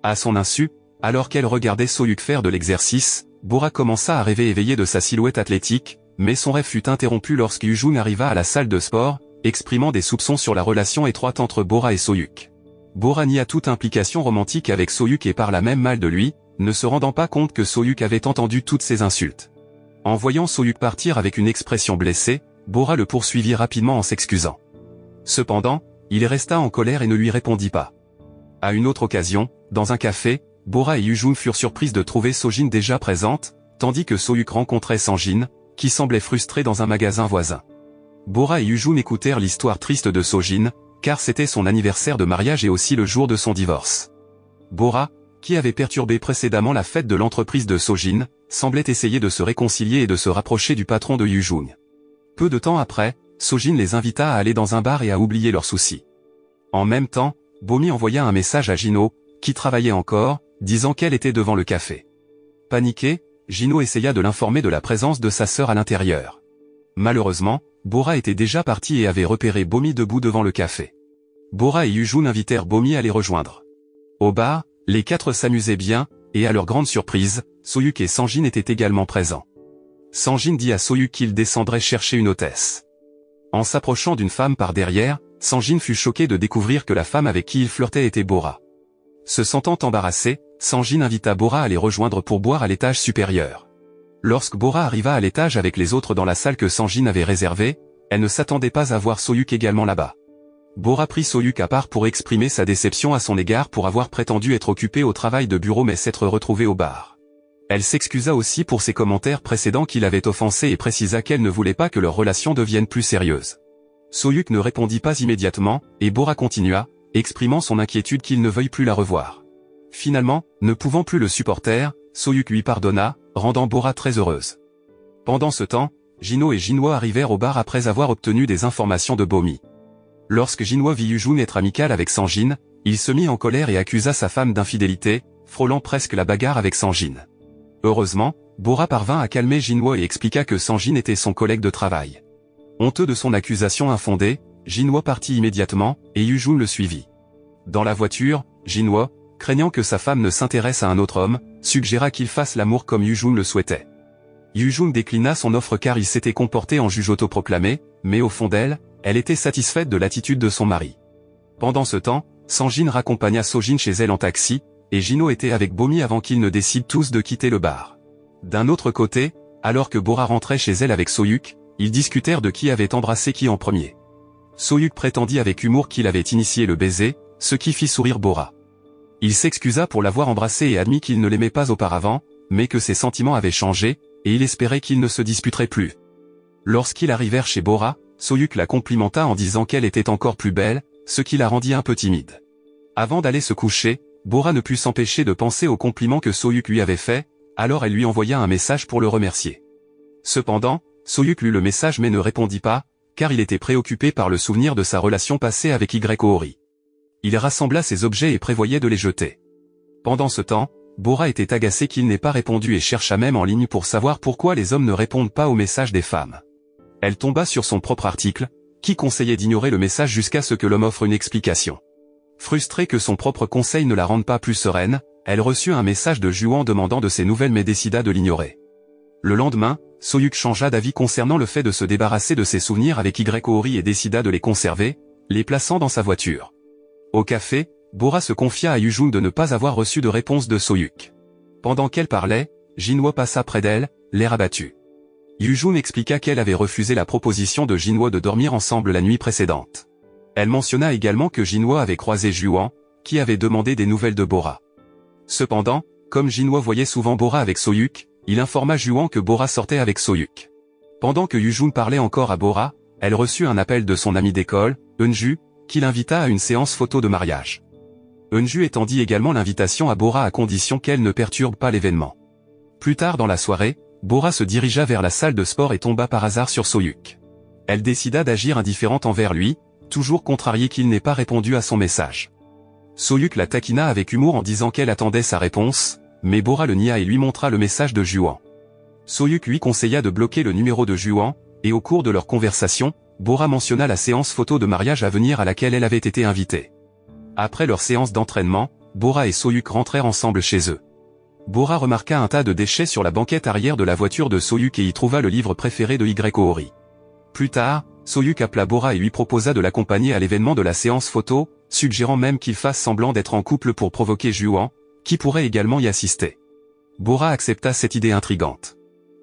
À son insu, alors qu'elle regardait Soyuk faire de l'exercice, Bora commença à rêver éveillé de sa silhouette athlétique, mais son rêve fut interrompu lorsque Yujun arriva à la salle de sport, exprimant des soupçons sur la relation étroite entre Bora et Soyuk. Bora nia toute implication romantique avec Soyuk et parla même mal de lui, ne se rendant pas compte que Soyuk avait entendu toutes ces insultes. En voyant Soyuk partir avec une expression blessée, Bora le poursuivit rapidement en s'excusant. Cependant, il resta en colère et ne lui répondit pas. À une autre occasion, dans un café, Bora et Yujun furent surprises de trouver Sojin déjà présente, tandis que Soyuk rencontrait Sanjin, qui semblait frustré dans un magasin voisin. Bora et Yujun écoutèrent l'histoire triste de Sojin, car c'était son anniversaire de mariage et aussi le jour de son divorce. Bora, qui avait perturbé précédemment la fête de l'entreprise de Sojin, semblait essayer de se réconcilier et de se rapprocher du patron de Yoo-jung. Peu de temps après, Sojin les invita à aller dans un bar et à oublier leurs soucis. En même temps, Bomi envoya un message à Jino, qui travaillait encore, disant qu'elle était devant le café. Paniqué, Jino essaya de l'informer de la présence de sa sœur à l'intérieur. Malheureusement, Bora était déjà parti et avait repéré Bomi debout devant le café. Bora et Yoo-jung invitèrent Bomi à les rejoindre. Au bar, les quatre s'amusaient bien, et à leur grande surprise, Soyuk et Sanjin étaient également présents. Sanjin dit à Soyuk qu'il descendrait chercher une hôtesse. En s'approchant d'une femme par derrière, Sanjin fut choqué de découvrir que la femme avec qui il flirtait était Bora. Se sentant embarrassé, Sanjin invita Bora à les rejoindre pour boire à l'étage supérieur. Lorsque Bora arriva à l'étage avec les autres dans la salle que Sanjin avait réservée, elle ne s'attendait pas à voir Soyuk également là-bas. Bora prit Soyuk à part pour exprimer sa déception à son égard pour avoir prétendu être occupé au travail de bureau mais s'être retrouvé au bar. Elle s'excusa aussi pour ses commentaires précédents qui l'avaient offensé et précisa qu'elle ne voulait pas que leur relation devienne plus sérieuse. Soyuk ne répondit pas immédiatement, et Bora continua, exprimant son inquiétude qu'il ne veuille plus la revoir. Finalement, ne pouvant plus le supporter, Soyuk lui pardonna, rendant Bora très heureuse. Pendant ce temps, Jino et Jinhwa arrivèrent au bar après avoir obtenu des informations de Bomi. Lorsque Jinhwa vit Yoo-jung être amical avec Sanjin, il se mit en colère et accusa sa femme d'infidélité, frôlant presque la bagarre avec Sanjin. Heureusement, Bora parvint à calmer Jinhwa et expliqua que Sanjin était son collègue de travail. Honteux de son accusation infondée, Jinhwa partit immédiatement, et Yoo-jung le suivit. Dans la voiture, Jinhwa, craignant que sa femme ne s'intéresse à un autre homme, suggéra qu'il fasse l'amour comme Yoo-jung le souhaitait. Yoo-jung déclina son offre car il s'était comporté en juge autoproclamé, mais au fond d'elle, elle était satisfaite de l'attitude de son mari. Pendant ce temps, Sanjin raccompagna Sojin chez elle en taxi, et Jino était avec Bomi avant qu'ils ne décident tous de quitter le bar. D'un autre côté, alors que Bora rentrait chez elle avec Soyuk, ils discutèrent de qui avait embrassé qui en premier. Soyuk prétendit avec humour qu'il avait initié le baiser, ce qui fit sourire Bora. Il s'excusa pour l'avoir embrassé et admit qu'il ne l'aimait pas auparavant, mais que ses sentiments avaient changé, et il espérait qu'ils ne se disputeraient plus. Lorsqu'ils arrivèrent chez Bora, Soyuk la complimenta en disant qu'elle était encore plus belle, ce qui la rendit un peu timide. Avant d'aller se coucher, Bora ne put s'empêcher de penser aux compliments que Soyuk lui avait fait, alors elle lui envoya un message pour le remercier. Cependant, Soyuk lut le message mais ne répondit pas, car il était préoccupé par le souvenir de sa relation passée avec Ori. Il rassembla ses objets et prévoyait de les jeter. Pendant ce temps, Bora était agacé qu'il n'ait pas répondu et chercha même en ligne pour savoir pourquoi les hommes ne répondent pas aux messages des femmes. Elle tomba sur son propre article, qui conseillait d'ignorer le message jusqu'à ce que l'homme offre une explication. Frustrée que son propre conseil ne la rende pas plus sereine, elle reçut un message de Juan demandant de ses nouvelles mais décida de l'ignorer. Le lendemain, Soyuk changea d'avis concernant le fait de se débarrasser de ses souvenirs avec Ori et décida de les conserver, les plaçant dans sa voiture. Au café, Bora se confia à Yoo-jung de ne pas avoir reçu de réponse de Soyuk. Pendant qu'elle parlait, Jinhwa passa près d'elle, l'air abattu. Yoo-jung expliqua qu'elle avait refusé la proposition de Jinhwa de dormir ensemble la nuit précédente. Elle mentionna également que Jinhwa avait croisé Juan, qui avait demandé des nouvelles de Bora. Cependant, comme Jinhwa voyait souvent Bora avec Soyuk, il informa Juan que Bora sortait avec Soyuk. Pendant que Yoo-jung parlait encore à Bora, elle reçut un appel de son ami d'école, Eunju, qui l'invita à une séance photo de mariage. Eunju étendit également l'invitation à Bora à condition qu'elle ne perturbe pas l'événement. Plus tard dans la soirée, Bora se dirigea vers la salle de sport et tomba par hasard sur Soyuk. Elle décida d'agir indifférente envers lui, toujours contrariée qu'il n'ait pas répondu à son message. Soyuk la taquina avec humour en disant qu'elle attendait sa réponse, mais Bora le nia et lui montra le message de Juan. Soyuk lui conseilla de bloquer le numéro de Juan, et au cours de leur conversation, Bora mentionna la séance photo de mariage à venir à laquelle elle avait été invitée. Après leur séance d'entraînement, Bora et Soyuk rentrèrent ensemble chez eux. Bora remarqua un tas de déchets sur la banquette arrière de la voiture de Soyuk et y trouva le livre préféré de Ori. Plus tard, Soyuk appela Bora et lui proposa de l'accompagner à l'événement de la séance photo, suggérant même qu'il fasse semblant d'être en couple pour provoquer Juan, qui pourrait également y assister. Bora accepta cette idée intrigante.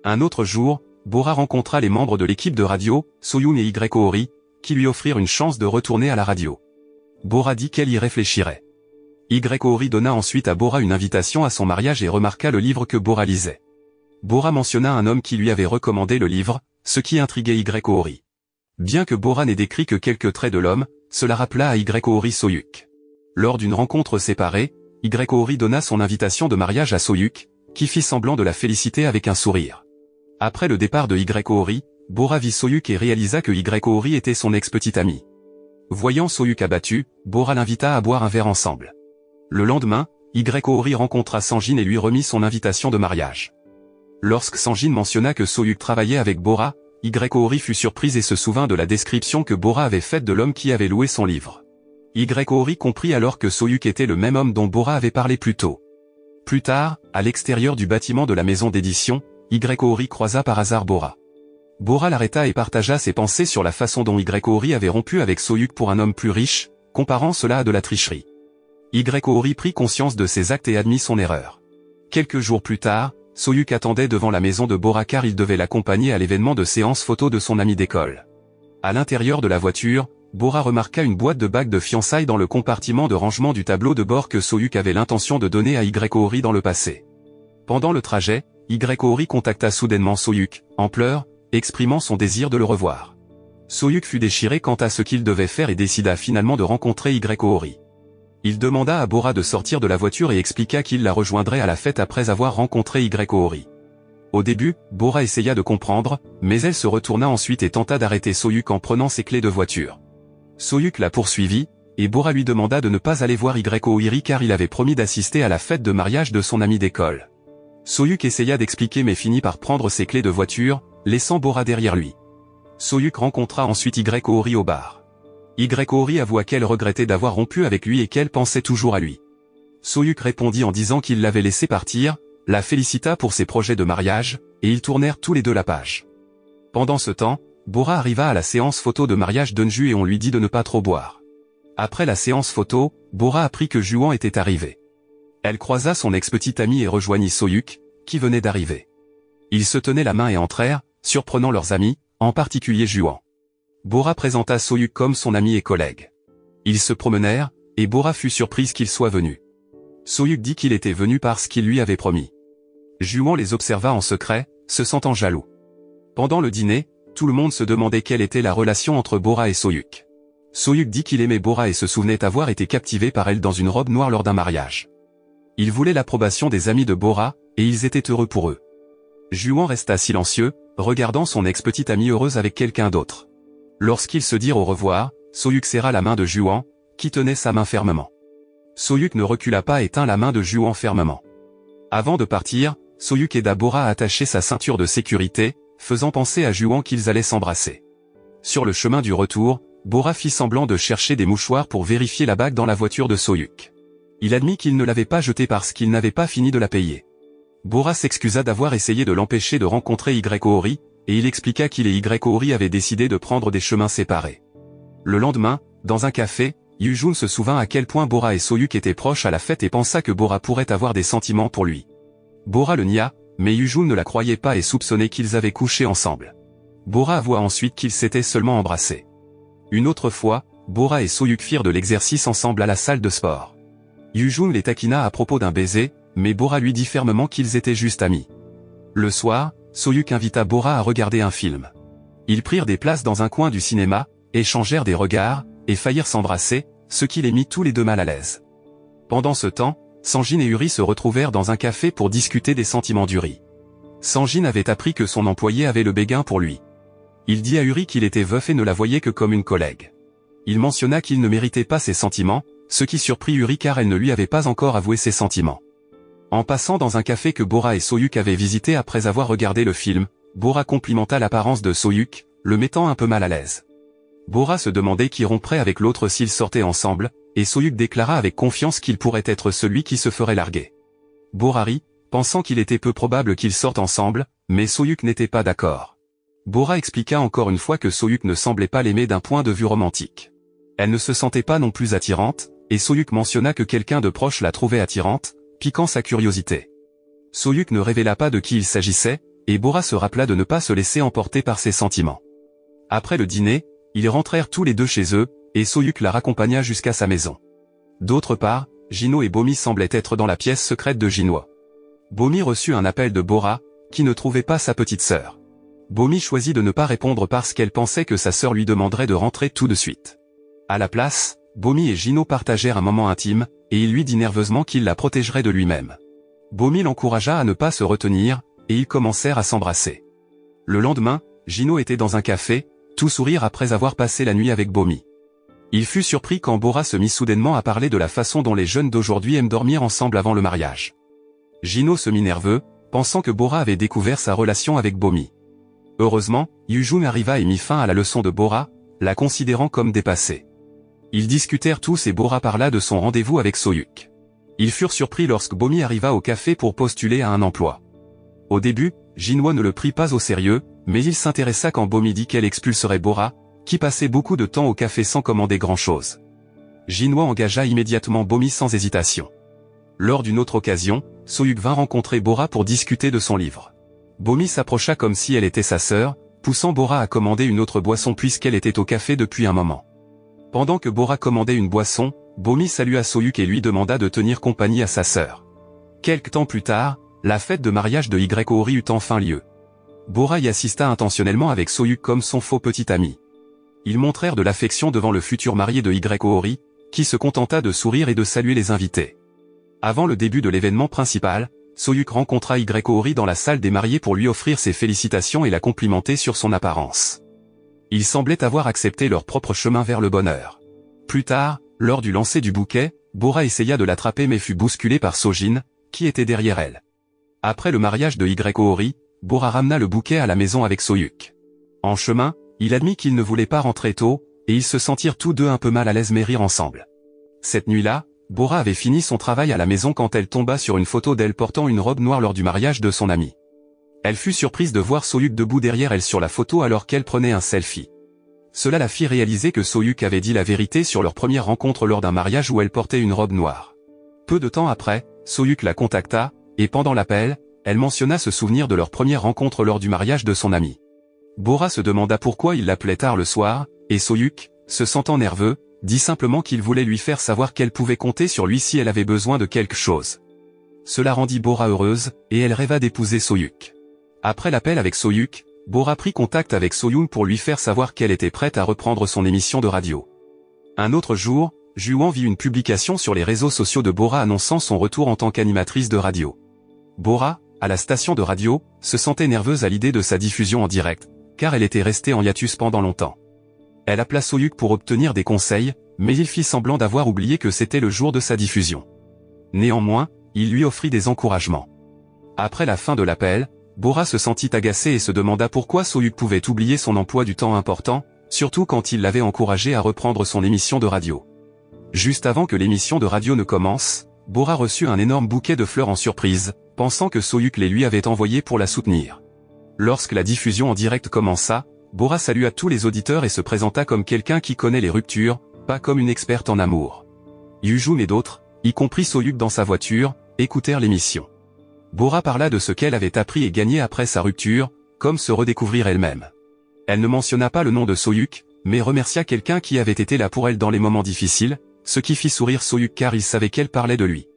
Un autre jour, Bora rencontra les membres de l'équipe de radio, Soyoon et Ori, qui lui offrirent une chance de retourner à la radio. Bora dit qu'elle y réfléchirait. Ori donna ensuite à Bora une invitation à son mariage et remarqua le livre que Bora lisait. Bora mentionna un homme qui lui avait recommandé le livre, ce qui intriguait Ori. Bien que Bora n'ait décrit que quelques traits de l'homme, cela rappela à Ori Soyuk. Lors d'une rencontre séparée, Ori donna son invitation de mariage à Soyuk, qui fit semblant de la féliciter avec un sourire. Après le départ de Ori, Bora vit Soyuk et réalisa que Ori était son ex-petite amie. Voyant Soyuk abattu, Bora l'invita à boire un verre ensemble. Le lendemain, Ori rencontra Sanjin et lui remit son invitation de mariage. Lorsque Sanjin mentionna que Soyuk travaillait avec Bora, Ori fut surprise et se souvint de la description que Bora avait faite de l'homme qui avait loué son livre. Ori comprit alors que Soyuk était le même homme dont Bora avait parlé plus tôt. Plus tard, à l'extérieur du bâtiment de la maison d'édition, Ori croisa par hasard Bora. Bora l'arrêta et partagea ses pensées sur la façon dont Ori avait rompu avec Soyuk pour un homme plus riche, comparant cela à de la tricherie. Ori prit conscience de ses actes et admit son erreur. Quelques jours plus tard, Soyuk attendait devant la maison de Bora car il devait l'accompagner à l'événement de séance photo de son ami d'école. À l'intérieur de la voiture, Bora remarqua une boîte de bagues de fiançailles dans le compartiment de rangement du tableau de bord que Soyuk avait l'intention de donner à Ori dans le passé. Pendant le trajet, Ori contacta soudainement Soyuk, en pleurs, exprimant son désir de le revoir. Soyuk fut déchiré quant à ce qu'il devait faire et décida finalement de rencontrer Ori. Il demanda à Bora de sortir de la voiture et expliqua qu'il la rejoindrait à la fête après avoir rencontré Ori. Au début, Bora essaya de comprendre, mais elle se retourna ensuite et tenta d'arrêter Soyuk en prenant ses clés de voiture. Soyuk la poursuivit, et Bora lui demanda de ne pas aller voir Ori car il avait promis d'assister à la fête de mariage de son ami d'école. Soyuk essaya d'expliquer mais finit par prendre ses clés de voiture, laissant Bora derrière lui. Soyuk rencontra ensuite Ori au bar. Ori avoua qu'elle regrettait d'avoir rompu avec lui et qu'elle pensait toujours à lui. Soyuk répondit en disant qu'il l'avait laissé partir, la félicita pour ses projets de mariage, et ils tournèrent tous les deux la page. Pendant ce temps, Bora arriva à la séance photo de mariage d'Eunju et on lui dit de ne pas trop boire. Après la séance photo, Bora apprit que Juan était arrivé. Elle croisa son ex-petite amie et rejoignit Soyuk, qui venait d'arriver. Ils se tenaient la main et entrèrent, surprenant leurs amis, en particulier Juan. Bora présenta Soyuk comme son ami et collègue. Ils se promenèrent, et Bora fut surprise qu'il soit venu. Soyuk dit qu'il était venu parce qu'il lui avait promis. Juan les observa en secret, se sentant jaloux. Pendant le dîner, tout le monde se demandait quelle était la relation entre Bora et Soyuk. Soyuk dit qu'il aimait Bora et se souvenait avoir été captivé par elle dans une robe noire lors d'un mariage. Il voulait l'approbation des amis de Bora, et ils étaient heureux pour eux. Juan resta silencieux, regardant son ex-petite amie heureuse avec quelqu'un d'autre. Lorsqu'ils se dirent au revoir, Soyuk serra la main de Juan, qui tenait sa main fermement. Soyuk ne recula pas et tint la main de Juan fermement. Avant de partir, Soyuk aida Bora à attacher sa ceinture de sécurité, faisant penser à Juan qu'ils allaient s'embrasser. Sur le chemin du retour, Bora fit semblant de chercher des mouchoirs pour vérifier la bague dans la voiture de Soyuk. Il admit qu'il ne l'avait pas jetée parce qu'il n'avait pas fini de la payer. Bora s'excusa d'avoir essayé de l'empêcher de rencontrer Ori, et il expliqua qu'il et Ori avaient décidé de prendre des chemins séparés. Le lendemain, dans un café, Yujun se souvint à quel point Bora et Soyuk étaient proches à la fête et pensa que Bora pourrait avoir des sentiments pour lui. Bora le nia, mais Yujun ne la croyait pas et soupçonnait qu'ils avaient couché ensemble. Bora avoua ensuite qu'ils s'étaient seulement embrassés. Une autre fois, Bora et Soyuk firent de l'exercice ensemble à la salle de sport. Yujun les taquina à propos d'un baiser, mais Bora lui dit fermement qu'ils étaient juste amis. Le soir, Soyuk invita Bora à regarder un film. Ils prirent des places dans un coin du cinéma, échangèrent des regards, et faillirent s'embrasser, ce qui les mit tous les deux mal à l'aise. Pendant ce temps, Sanjin et Yuri se retrouvèrent dans un café pour discuter des sentiments d'Yuri. Sanjin avait appris que son employé avait le béguin pour lui. Il dit à Yuri qu'il était veuf et ne la voyait que comme une collègue. Il mentionna qu'il ne méritait pas ses sentiments, ce qui surprit Yuri car elle ne lui avait pas encore avoué ses sentiments. En passant dans un café que Bora et Soyuk avaient visité après avoir regardé le film, Bora complimenta l'apparence de Soyuk, le mettant un peu mal à l'aise. Bora se demandait qui romprait avec l'autre s'ils sortaient ensemble, et Soyuk déclara avec confiance qu'il pourrait être celui qui se ferait larguer. Bora rit, pensant qu'il était peu probable qu'ils sortent ensemble, mais Soyuk n'était pas d'accord. Bora expliqua encore une fois que Soyuk ne semblait pas l'aimer d'un point de vue romantique. Elle ne se sentait pas non plus attirante, et Soyuk mentionna que quelqu'un de proche la trouvait attirante, piquant sa curiosité. Soyuk ne révéla pas de qui il s'agissait, et Bora se rappela de ne pas se laisser emporter par ses sentiments. Après le dîner, ils rentrèrent tous les deux chez eux, et Soyuk la raccompagna jusqu'à sa maison. D'autre part, Jino et Bomi semblaient être dans la pièce secrète de Jino. Bomi reçut un appel de Bora, qui ne trouvait pas sa petite sœur. Bomi choisit de ne pas répondre parce qu'elle pensait que sa sœur lui demanderait de rentrer tout de suite. À la place, Bomi et Jino partagèrent un moment intime, et il lui dit nerveusement qu'il la protégerait de lui-même. Bomi l'encouragea à ne pas se retenir, et ils commencèrent à s'embrasser. Le lendemain, Gino était dans un café, tout sourire après avoir passé la nuit avec Bomi. Il fut surpris quand Bora se mit soudainement à parler de la façon dont les jeunes d'aujourd'hui aiment dormir ensemble avant le mariage. Gino se mit nerveux, pensant que Bora avait découvert sa relation avec Bomi. Heureusement, Yujun arriva et mit fin à la leçon de Bora, la considérant comme dépassée. Ils discutèrent tous et Bora parla de son rendez-vous avec Soyuk. Ils furent surpris lorsque Bomi arriva au café pour postuler à un emploi. Au début, Jinwo ne le prit pas au sérieux, mais il s'intéressa quand Bomi dit qu'elle expulserait Bora, qui passait beaucoup de temps au café sans commander grand-chose. Jinwo engagea immédiatement Bomi sans hésitation. Lors d'une autre occasion, Soyuk vint rencontrer Bora pour discuter de son livre. Bomi s'approcha comme si elle était sa sœur, poussant Bora à commander une autre boisson puisqu'elle était au café depuis un moment. Pendant que Bora commandait une boisson, Bomi salua Soyuk et lui demanda de tenir compagnie à sa sœur. Quelque temps plus tard, la fête de mariage de Yori eut enfin lieu. Bora y assista intentionnellement avec Soyuk comme son faux petit ami. Ils montrèrent de l'affection devant le futur marié de Yori, qui se contenta de sourire et de saluer les invités. Avant le début de l'événement principal, Soyuk rencontra Yori dans la salle des mariés pour lui offrir ses félicitations et la complimenter sur son apparence. Ils semblaient avoir accepté leur propre chemin vers le bonheur. Plus tard, lors du lancer du bouquet, Bora essaya de l'attraper mais fut bousculé par Sojin, qui était derrière elle. Après le mariage de Yori, Bora ramena le bouquet à la maison avec Soyuk. En chemin, il admit qu'il ne voulait pas rentrer tôt, et ils se sentirent tous deux un peu mal à l'aise mais rirent ensemble. Cette nuit-là, Bora avait fini son travail à la maison quand elle tomba sur une photo d'elle portant une robe noire lors du mariage de son ami. Elle fut surprise de voir Soyuk debout derrière elle sur la photo alors qu'elle prenait un selfie. Cela la fit réaliser que Soyuk avait dit la vérité sur leur première rencontre lors d'un mariage où elle portait une robe noire. Peu de temps après, Soyuk la contacta, et pendant l'appel, elle mentionna se souvenir de leur première rencontre lors du mariage de son ami. Bora se demanda pourquoi il l'appelait tard le soir, et Soyuk, se sentant nerveux, dit simplement qu'il voulait lui faire savoir qu'elle pouvait compter sur lui si elle avait besoin de quelque chose. Cela rendit Bora heureuse, et elle rêva d'épouser Soyuk. Après l'appel avec Soyuk, Bora prit contact avec Soyoon pour lui faire savoir qu'elle était prête à reprendre son émission de radio. Un autre jour, Juan vit une publication sur les réseaux sociaux de Bora annonçant son retour en tant qu'animatrice de radio. Bora, à la station de radio, se sentait nerveuse à l'idée de sa diffusion en direct, car elle était restée en hiatus pendant longtemps. Elle appela Soyuk pour obtenir des conseils, mais il fit semblant d'avoir oublié que c'était le jour de sa diffusion. Néanmoins, il lui offrit des encouragements. Après la fin de l'appel, Bora se sentit agacée et se demanda pourquoi Soyuk pouvait oublier son emploi du temps important, surtout quand il l'avait encouragée à reprendre son émission de radio. Juste avant que l'émission de radio ne commence, Bora reçut un énorme bouquet de fleurs en surprise, pensant que Soyuk les lui avait envoyées pour la soutenir. Lorsque la diffusion en direct commença, Bora salua tous les auditeurs et se présenta comme quelqu'un qui connaît les ruptures, pas comme une experte en amour. Yujun et d'autres, y compris Soyuk dans sa voiture, écoutèrent l'émission. Bora parla de ce qu'elle avait appris et gagné après sa rupture, comme se redécouvrir elle-même. Elle ne mentionna pas le nom de Soyuk, mais remercia quelqu'un qui avait été là pour elle dans les moments difficiles, ce qui fit sourire Soyuk car il savait qu'elle parlait de lui.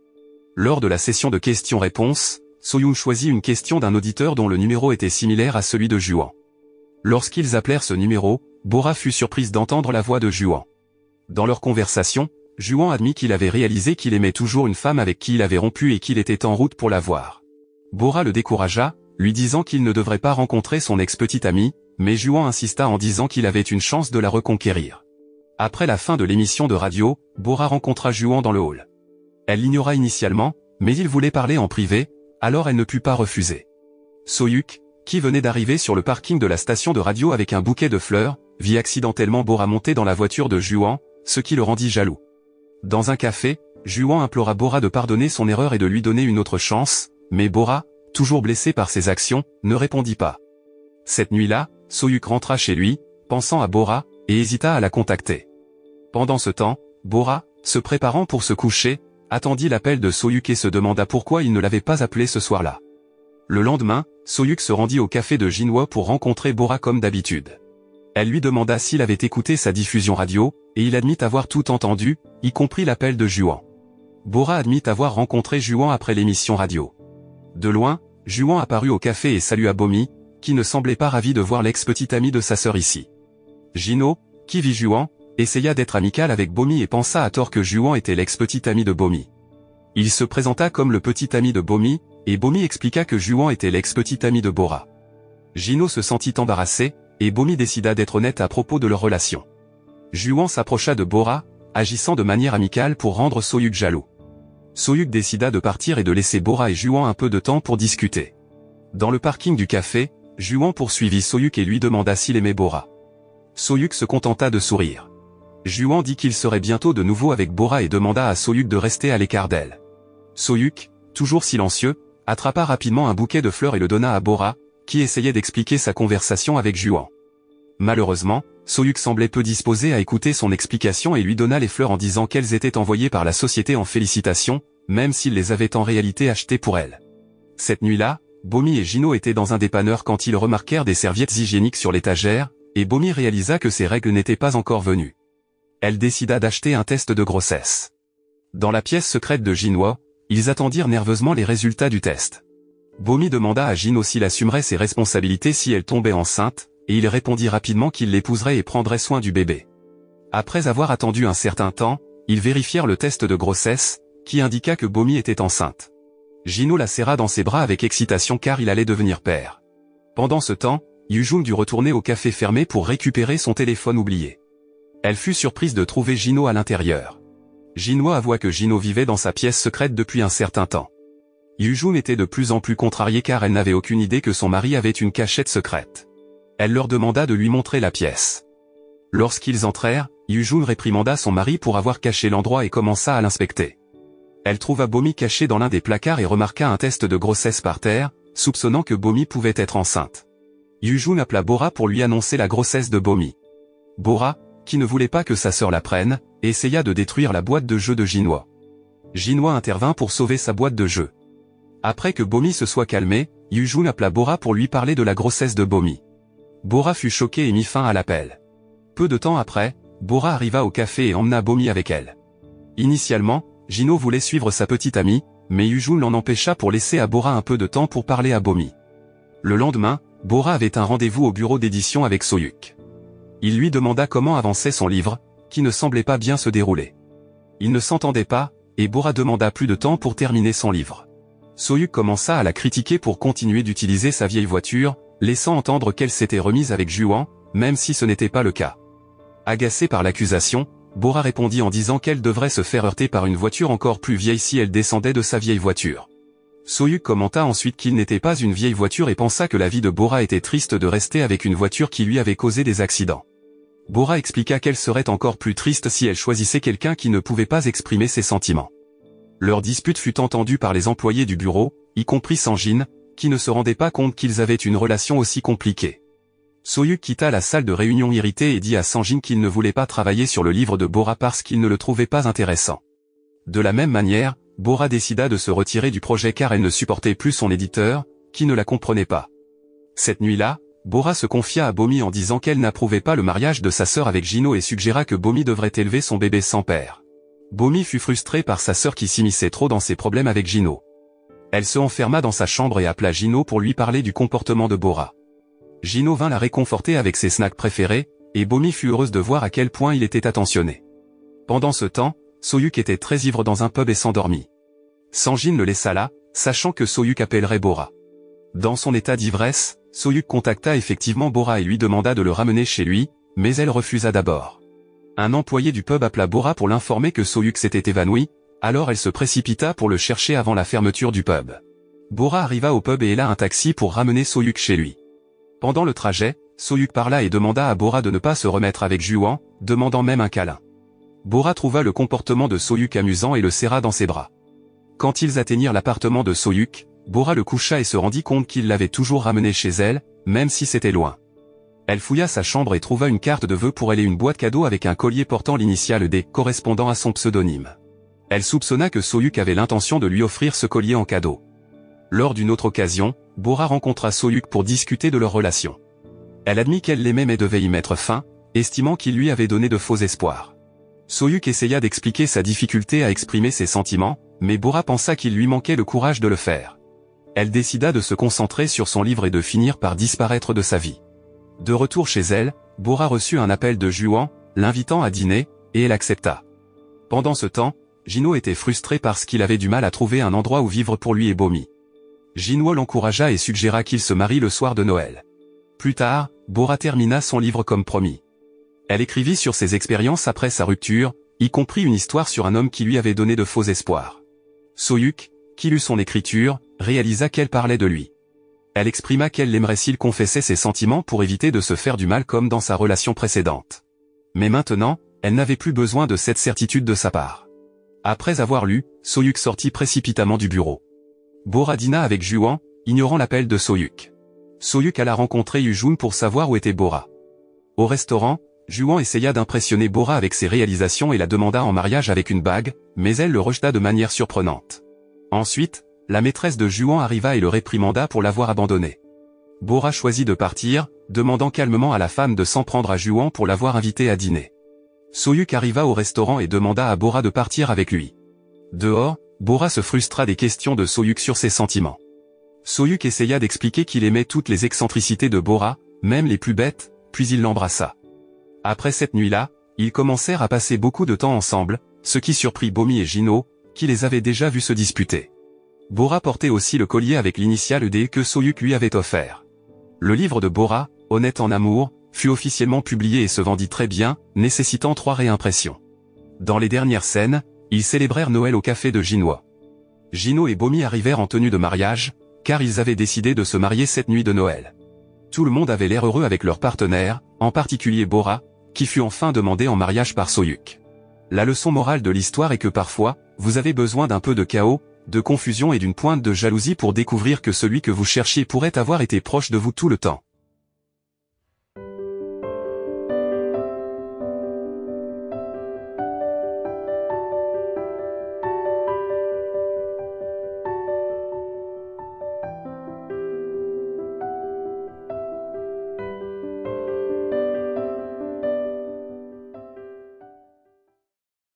Lors de la session de questions-réponses, Soyoon choisit une question d'un auditeur dont le numéro était similaire à celui de Juan. Lorsqu'ils appelèrent ce numéro, Bora fut surprise d'entendre la voix de Juan. Dans leur conversation, Juan admit qu'il avait réalisé qu'il aimait toujours une femme avec qui il avait rompu et qu'il était en route pour la voir. Bora le découragea, lui disant qu'il ne devrait pas rencontrer son ex-petite amie, mais Juan insista en disant qu'il avait une chance de la reconquérir. Après la fin de l'émission de radio, Bora rencontra Juan dans le hall. Elle l'ignora initialement, mais il voulait parler en privé, alors elle ne put pas refuser. Soyuk, qui venait d'arriver sur le parking de la station de radio avec un bouquet de fleurs, vit accidentellement Bora monter dans la voiture de Juan, ce qui le rendit jaloux. Dans un café, Juan implora Bora de pardonner son erreur et de lui donner une autre chance, mais Bora, toujours blessé par ses actions, ne répondit pas. Cette nuit-là, Soyuk rentra chez lui, pensant à Bora, et hésita à la contacter. Pendant ce temps, Bora, se préparant pour se coucher, attendit l'appel de Soyuk et se demanda pourquoi il ne l'avait pas appelé ce soir-là. Le lendemain, Soyuk se rendit au café de Jinwo pour rencontrer Bora comme d'habitude. Elle lui demanda s'il avait écouté sa diffusion radio, et il admit avoir tout entendu, y compris l'appel de Juan. Bora admit avoir rencontré Juan après l'émission radio. De loin, Juan apparut au café et salua Bomi, qui ne semblait pas ravi de voir l'ex-petite amie de sa sœur ici. Gino, qui vit Juan, essaya d'être amical avec Bomi et pensa à tort que Juan était l'ex-petit ami de Bomi. Il se présenta comme le petit ami de Bomi, et Bomi expliqua que Juan était l'ex-petit ami de Bora. Gino se sentit embarrassé, et Bomi décida d'être honnête à propos de leur relation. Juan s'approcha de Bora, agissant de manière amicale pour rendre Soyuk jaloux. Soyuk décida de partir et de laisser Bora et Juan un peu de temps pour discuter. Dans le parking du café, Juan poursuivit Soyuk et lui demanda s'il aimait Bora. Soyuk se contenta de sourire. Juan dit qu'il serait bientôt de nouveau avec Bora et demanda à Soyuk de rester à l'écart d'elle. Soyuk, toujours silencieux, attrapa rapidement un bouquet de fleurs et le donna à Bora, qui essayait d'expliquer sa conversation avec Juan. Malheureusement, Soyuk semblait peu disposé à écouter son explication et lui donna les fleurs en disant qu'elles étaient envoyées par la société en félicitations, même s'il les avait en réalité achetées pour elle. Cette nuit-là, Bomi et Gino étaient dans un dépanneur quand ils remarquèrent des serviettes hygiéniques sur l'étagère, et Bomi réalisa que ses règles n'étaient pas encore venues. Elle décida d'acheter un test de grossesse. Dans la pièce secrète de Gino, ils attendirent nerveusement les résultats du test. Bomi demanda à Gino s'il assumerait ses responsabilités si elle tombait enceinte, et il répondit rapidement qu'il l'épouserait et prendrait soin du bébé. Après avoir attendu un certain temps, ils vérifièrent le test de grossesse, qui indiqua que Bomi était enceinte. Gino la serra dans ses bras avec excitation car il allait devenir père. Pendant ce temps, Yujun dut retourner au café fermé pour récupérer son téléphone oublié. Elle fut surprise de trouver Gino à l'intérieur. Gino avoua que Gino vivait dans sa pièce secrète depuis un certain temps. Yujun était de plus en plus contrariée car elle n'avait aucune idée que son mari avait une cachette secrète. Elle leur demanda de lui montrer la pièce. Lorsqu'ils entrèrent, Yujun réprimanda son mari pour avoir caché l'endroit et commença à l'inspecter. Elle trouva Bomi caché dans l'un des placards et remarqua un test de grossesse par terre, soupçonnant que Bomi pouvait être enceinte. Yujun appela Bora pour lui annoncer la grossesse de Bomi. Bora, qui ne voulait pas que sa sœur la prenne, essaya de détruire la boîte de jeu de Gino. Gino intervint pour sauver sa boîte de jeu. Après que Bomi se soit calmé, Yujun appela Bora pour lui parler de la grossesse de Bomi. Bora fut choqué et mit fin à l'appel. Peu de temps après, Bora arriva au café et emmena Bomi avec elle. Initialement, Gino voulait suivre sa petite amie, mais Yujun l'en empêcha pour laisser à Bora un peu de temps pour parler à Bomi. Le lendemain, Bora avait un rendez-vous au bureau d'édition avec Soyuk. Il lui demanda comment avançait son livre, qui ne semblait pas bien se dérouler. Ils ne s'entendaient pas, et Bora demanda plus de temps pour terminer son livre. Soyuk commença à la critiquer pour continuer d'utiliser sa vieille voiture, laissant entendre qu'elle s'était remise avec Juan, même si ce n'était pas le cas. Agacée par l'accusation, Bora répondit en disant qu'elle devrait se faire heurter par une voiture encore plus vieille si elle descendait de sa vieille voiture. Soyuk commenta ensuite qu'il n'était pas une vieille voiture et pensa que la vie de Bora était triste de rester avec une voiture qui lui avait causé des accidents. Bora expliqua qu'elle serait encore plus triste si elle choisissait quelqu'un qui ne pouvait pas exprimer ses sentiments. Leur dispute fut entendue par les employés du bureau, y compris Sanjin, qui ne se rendaient pas compte qu'ils avaient une relation aussi compliquée. Soyuk quitta la salle de réunion irrité et dit à Sanjin qu'il ne voulait pas travailler sur le livre de Bora parce qu'il ne le trouvait pas intéressant. De la même manière, Bora décida de se retirer du projet car elle ne supportait plus son éditeur, qui ne la comprenait pas. Cette nuit-là, Bora se confia à Bomi en disant qu'elle n'approuvait pas le mariage de sa sœur avec Gino et suggéra que Bomi devrait élever son bébé sans père. Bomi fut frustrée par sa sœur qui s'immisçait trop dans ses problèmes avec Gino. Elle se enferma dans sa chambre et appela Gino pour lui parler du comportement de Bora. Gino vint la réconforter avec ses snacks préférés, et Bomi fut heureuse de voir à quel point il était attentionné. Pendant ce temps, Soyuk était très ivre dans un pub et s'endormit. Sanjin le laissa là, sachant que Soyuk appellerait Bora. Dans son état d'ivresse, Soyuk contacta effectivement Bora et lui demanda de le ramener chez lui, mais elle refusa d'abord. Un employé du pub appela Bora pour l'informer que Soyuk s'était évanoui, alors elle se précipita pour le chercher avant la fermeture du pub. Bora arriva au pub et héla un taxi pour ramener Soyuk chez lui. Pendant le trajet, Soyuk parla et demanda à Bora de ne pas se remettre avec Juan, demandant même un câlin. Bora trouva le comportement de Soyuk amusant et le serra dans ses bras. Quand ils atteignirent l'appartement de Soyuk, Bora le coucha et se rendit compte qu'il l'avait toujours ramené chez elle, même si c'était loin. Elle fouilla sa chambre et trouva une carte de vœux pour elle et une boîte cadeau avec un collier portant l'initiale D correspondant à son pseudonyme. Elle soupçonna que Soyuk avait l'intention de lui offrir ce collier en cadeau. Lors d'une autre occasion, Bora rencontra Soyuk pour discuter de leur relation. Elle admit qu'elle l'aimait mais devait y mettre fin, estimant qu'il lui avait donné de faux espoirs. Soyuk essaya d'expliquer sa difficulté à exprimer ses sentiments, mais Bora pensa qu'il lui manquait le courage de le faire. Elle décida de se concentrer sur son livre et de finir par disparaître de sa vie. De retour chez elle, Bora reçut un appel de Juan, l'invitant à dîner, et elle accepta. Pendant ce temps, Jinwo était frustré parce qu'il avait du mal à trouver un endroit où vivre pour lui et Bomi. Jinwo l'encouragea et suggéra qu'il se marie le soir de Noël. Plus tard, Bora termina son livre comme promis. Elle écrivit sur ses expériences après sa rupture, y compris une histoire sur un homme qui lui avait donné de faux espoirs. Soyuk, qui lut son écriture, réalisa qu'elle parlait de lui. Elle exprima qu'elle l'aimerait s'il confessait ses sentiments pour éviter de se faire du mal comme dans sa relation précédente. Mais maintenant, elle n'avait plus besoin de cette certitude de sa part. Après avoir lu, Soyuk sortit précipitamment du bureau. Bora dîna avec Juan, ignorant l'appel de Soyuk. Soyuk alla rencontrer Yujun pour savoir où était Bora. Au restaurant, Juan essaya d'impressionner Bora avec ses réalisations et la demanda en mariage avec une bague, mais elle le rejeta de manière surprenante. Ensuite, la maîtresse de Juan arriva et le réprimanda pour l'avoir abandonné. Bora choisit de partir, demandant calmement à la femme de s'en prendre à Juan pour l'avoir invité à dîner. Soyuk arriva au restaurant et demanda à Bora de partir avec lui. Dehors, Bora se frustra des questions de Soyuk sur ses sentiments. Soyuk essaya d'expliquer qu'il aimait toutes les excentricités de Bora, même les plus bêtes, puis il l'embrassa. Après cette nuit-là, ils commencèrent à passer beaucoup de temps ensemble, ce qui surprit Bomi et Jinwo, qui les avaient déjà vus se disputer. Bora portait aussi le collier avec l'initiale ED que Soyuk lui avait offert. Le livre de Bora, Honnête en amour, fut officiellement publié et se vendit très bien, nécessitant 3 réimpressions. Dans les dernières scènes, ils célébrèrent Noël au café de Jinwo. Jinwo et Bomi arrivèrent en tenue de mariage, car ils avaient décidé de se marier cette nuit de Noël. Tout le monde avait l'air heureux avec leur partenaire, en particulier Bora, qui fut enfin demandé en mariage par Soyuk. La leçon morale de l'histoire est que parfois, vous avez besoin d'un peu de chaos, de confusion et d'une pointe de jalousie pour découvrir que celui que vous cherchiez pourrait avoir été proche de vous tout le temps.